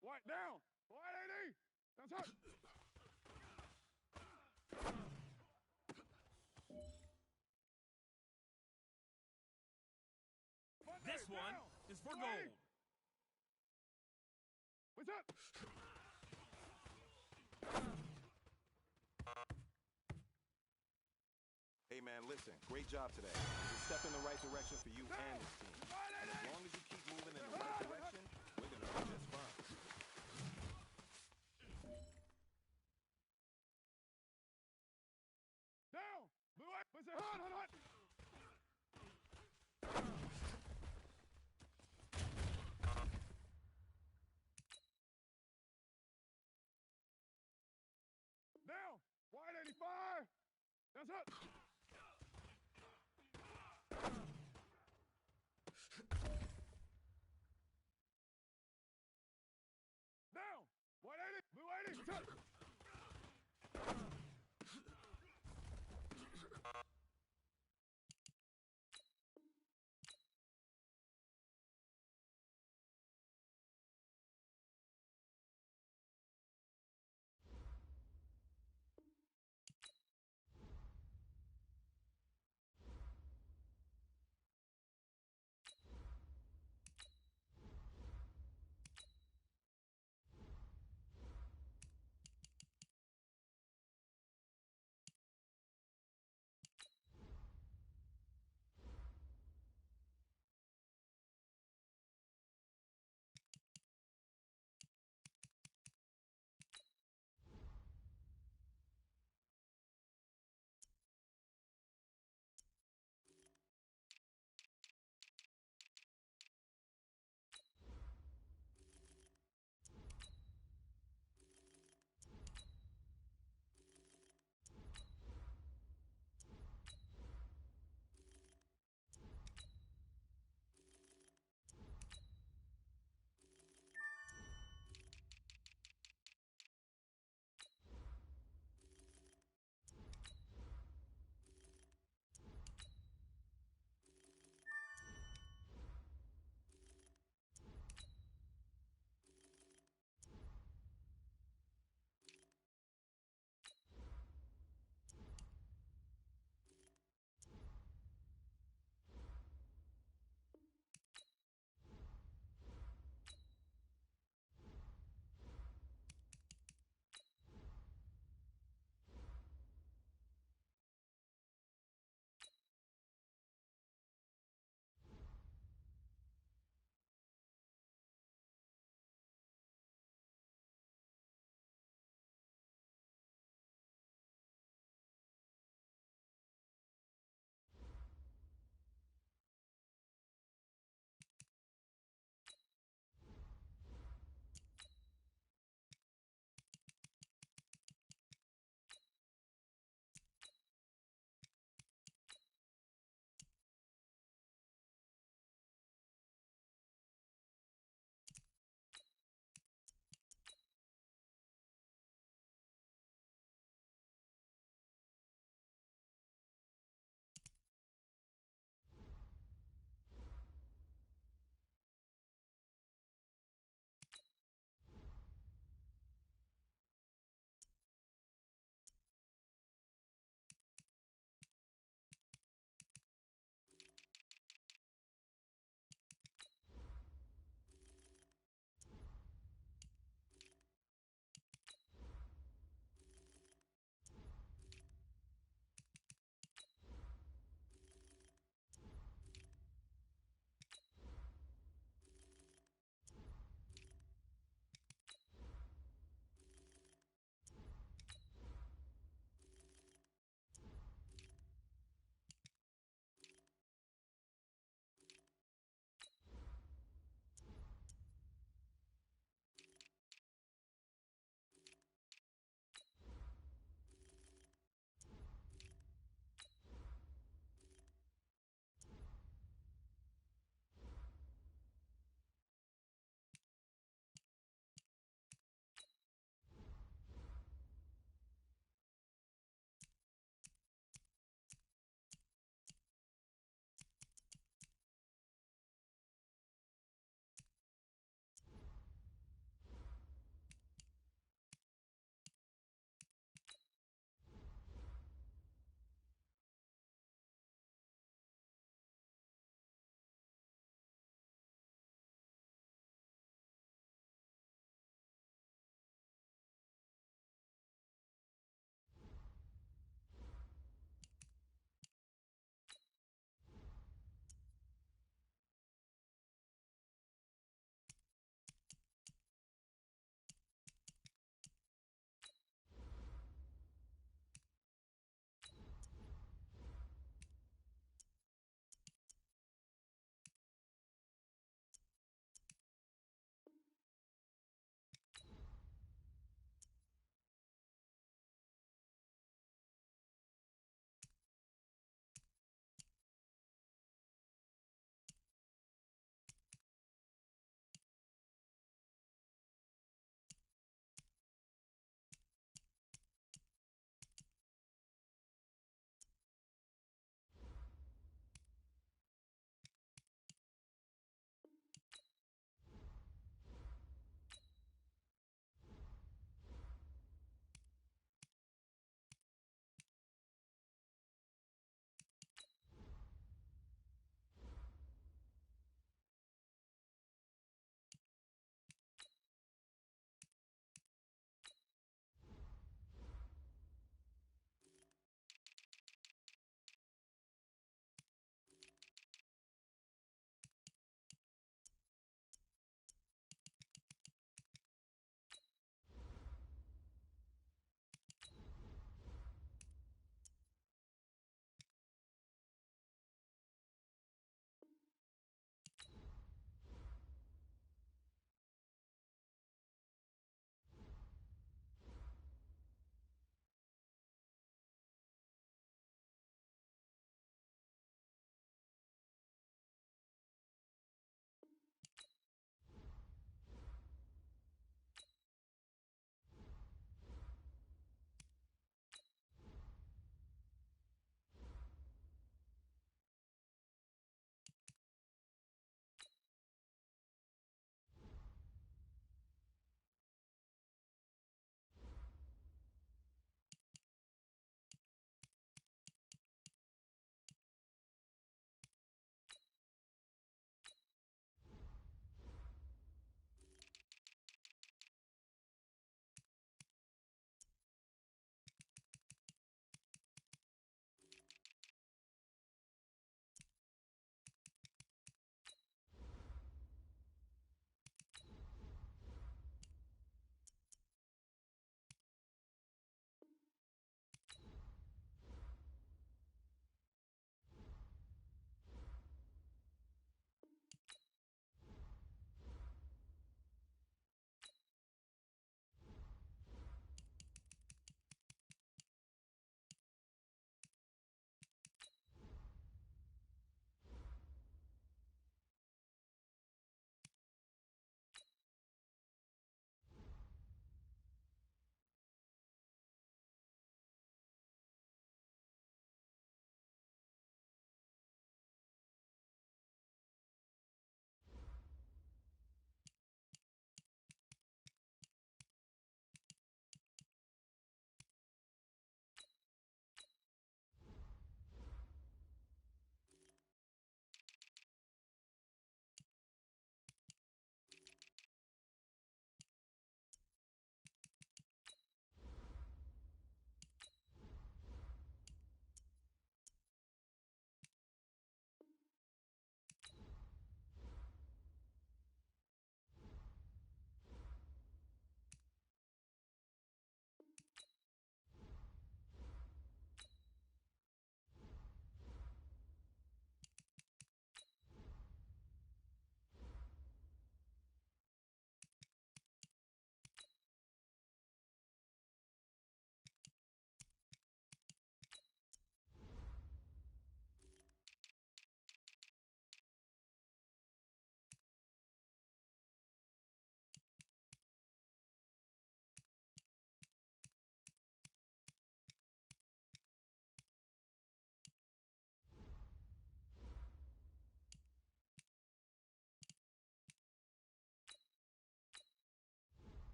White down. White 80. That's it. This one is for gold. What's up? Hey, man, listen. Great job today. It's a step in the right direction for you and this team. And as long as you keep moving in the right direction, we're going to be just fine. Down. Blue 8. What's it hard? Down. White 85. That's it.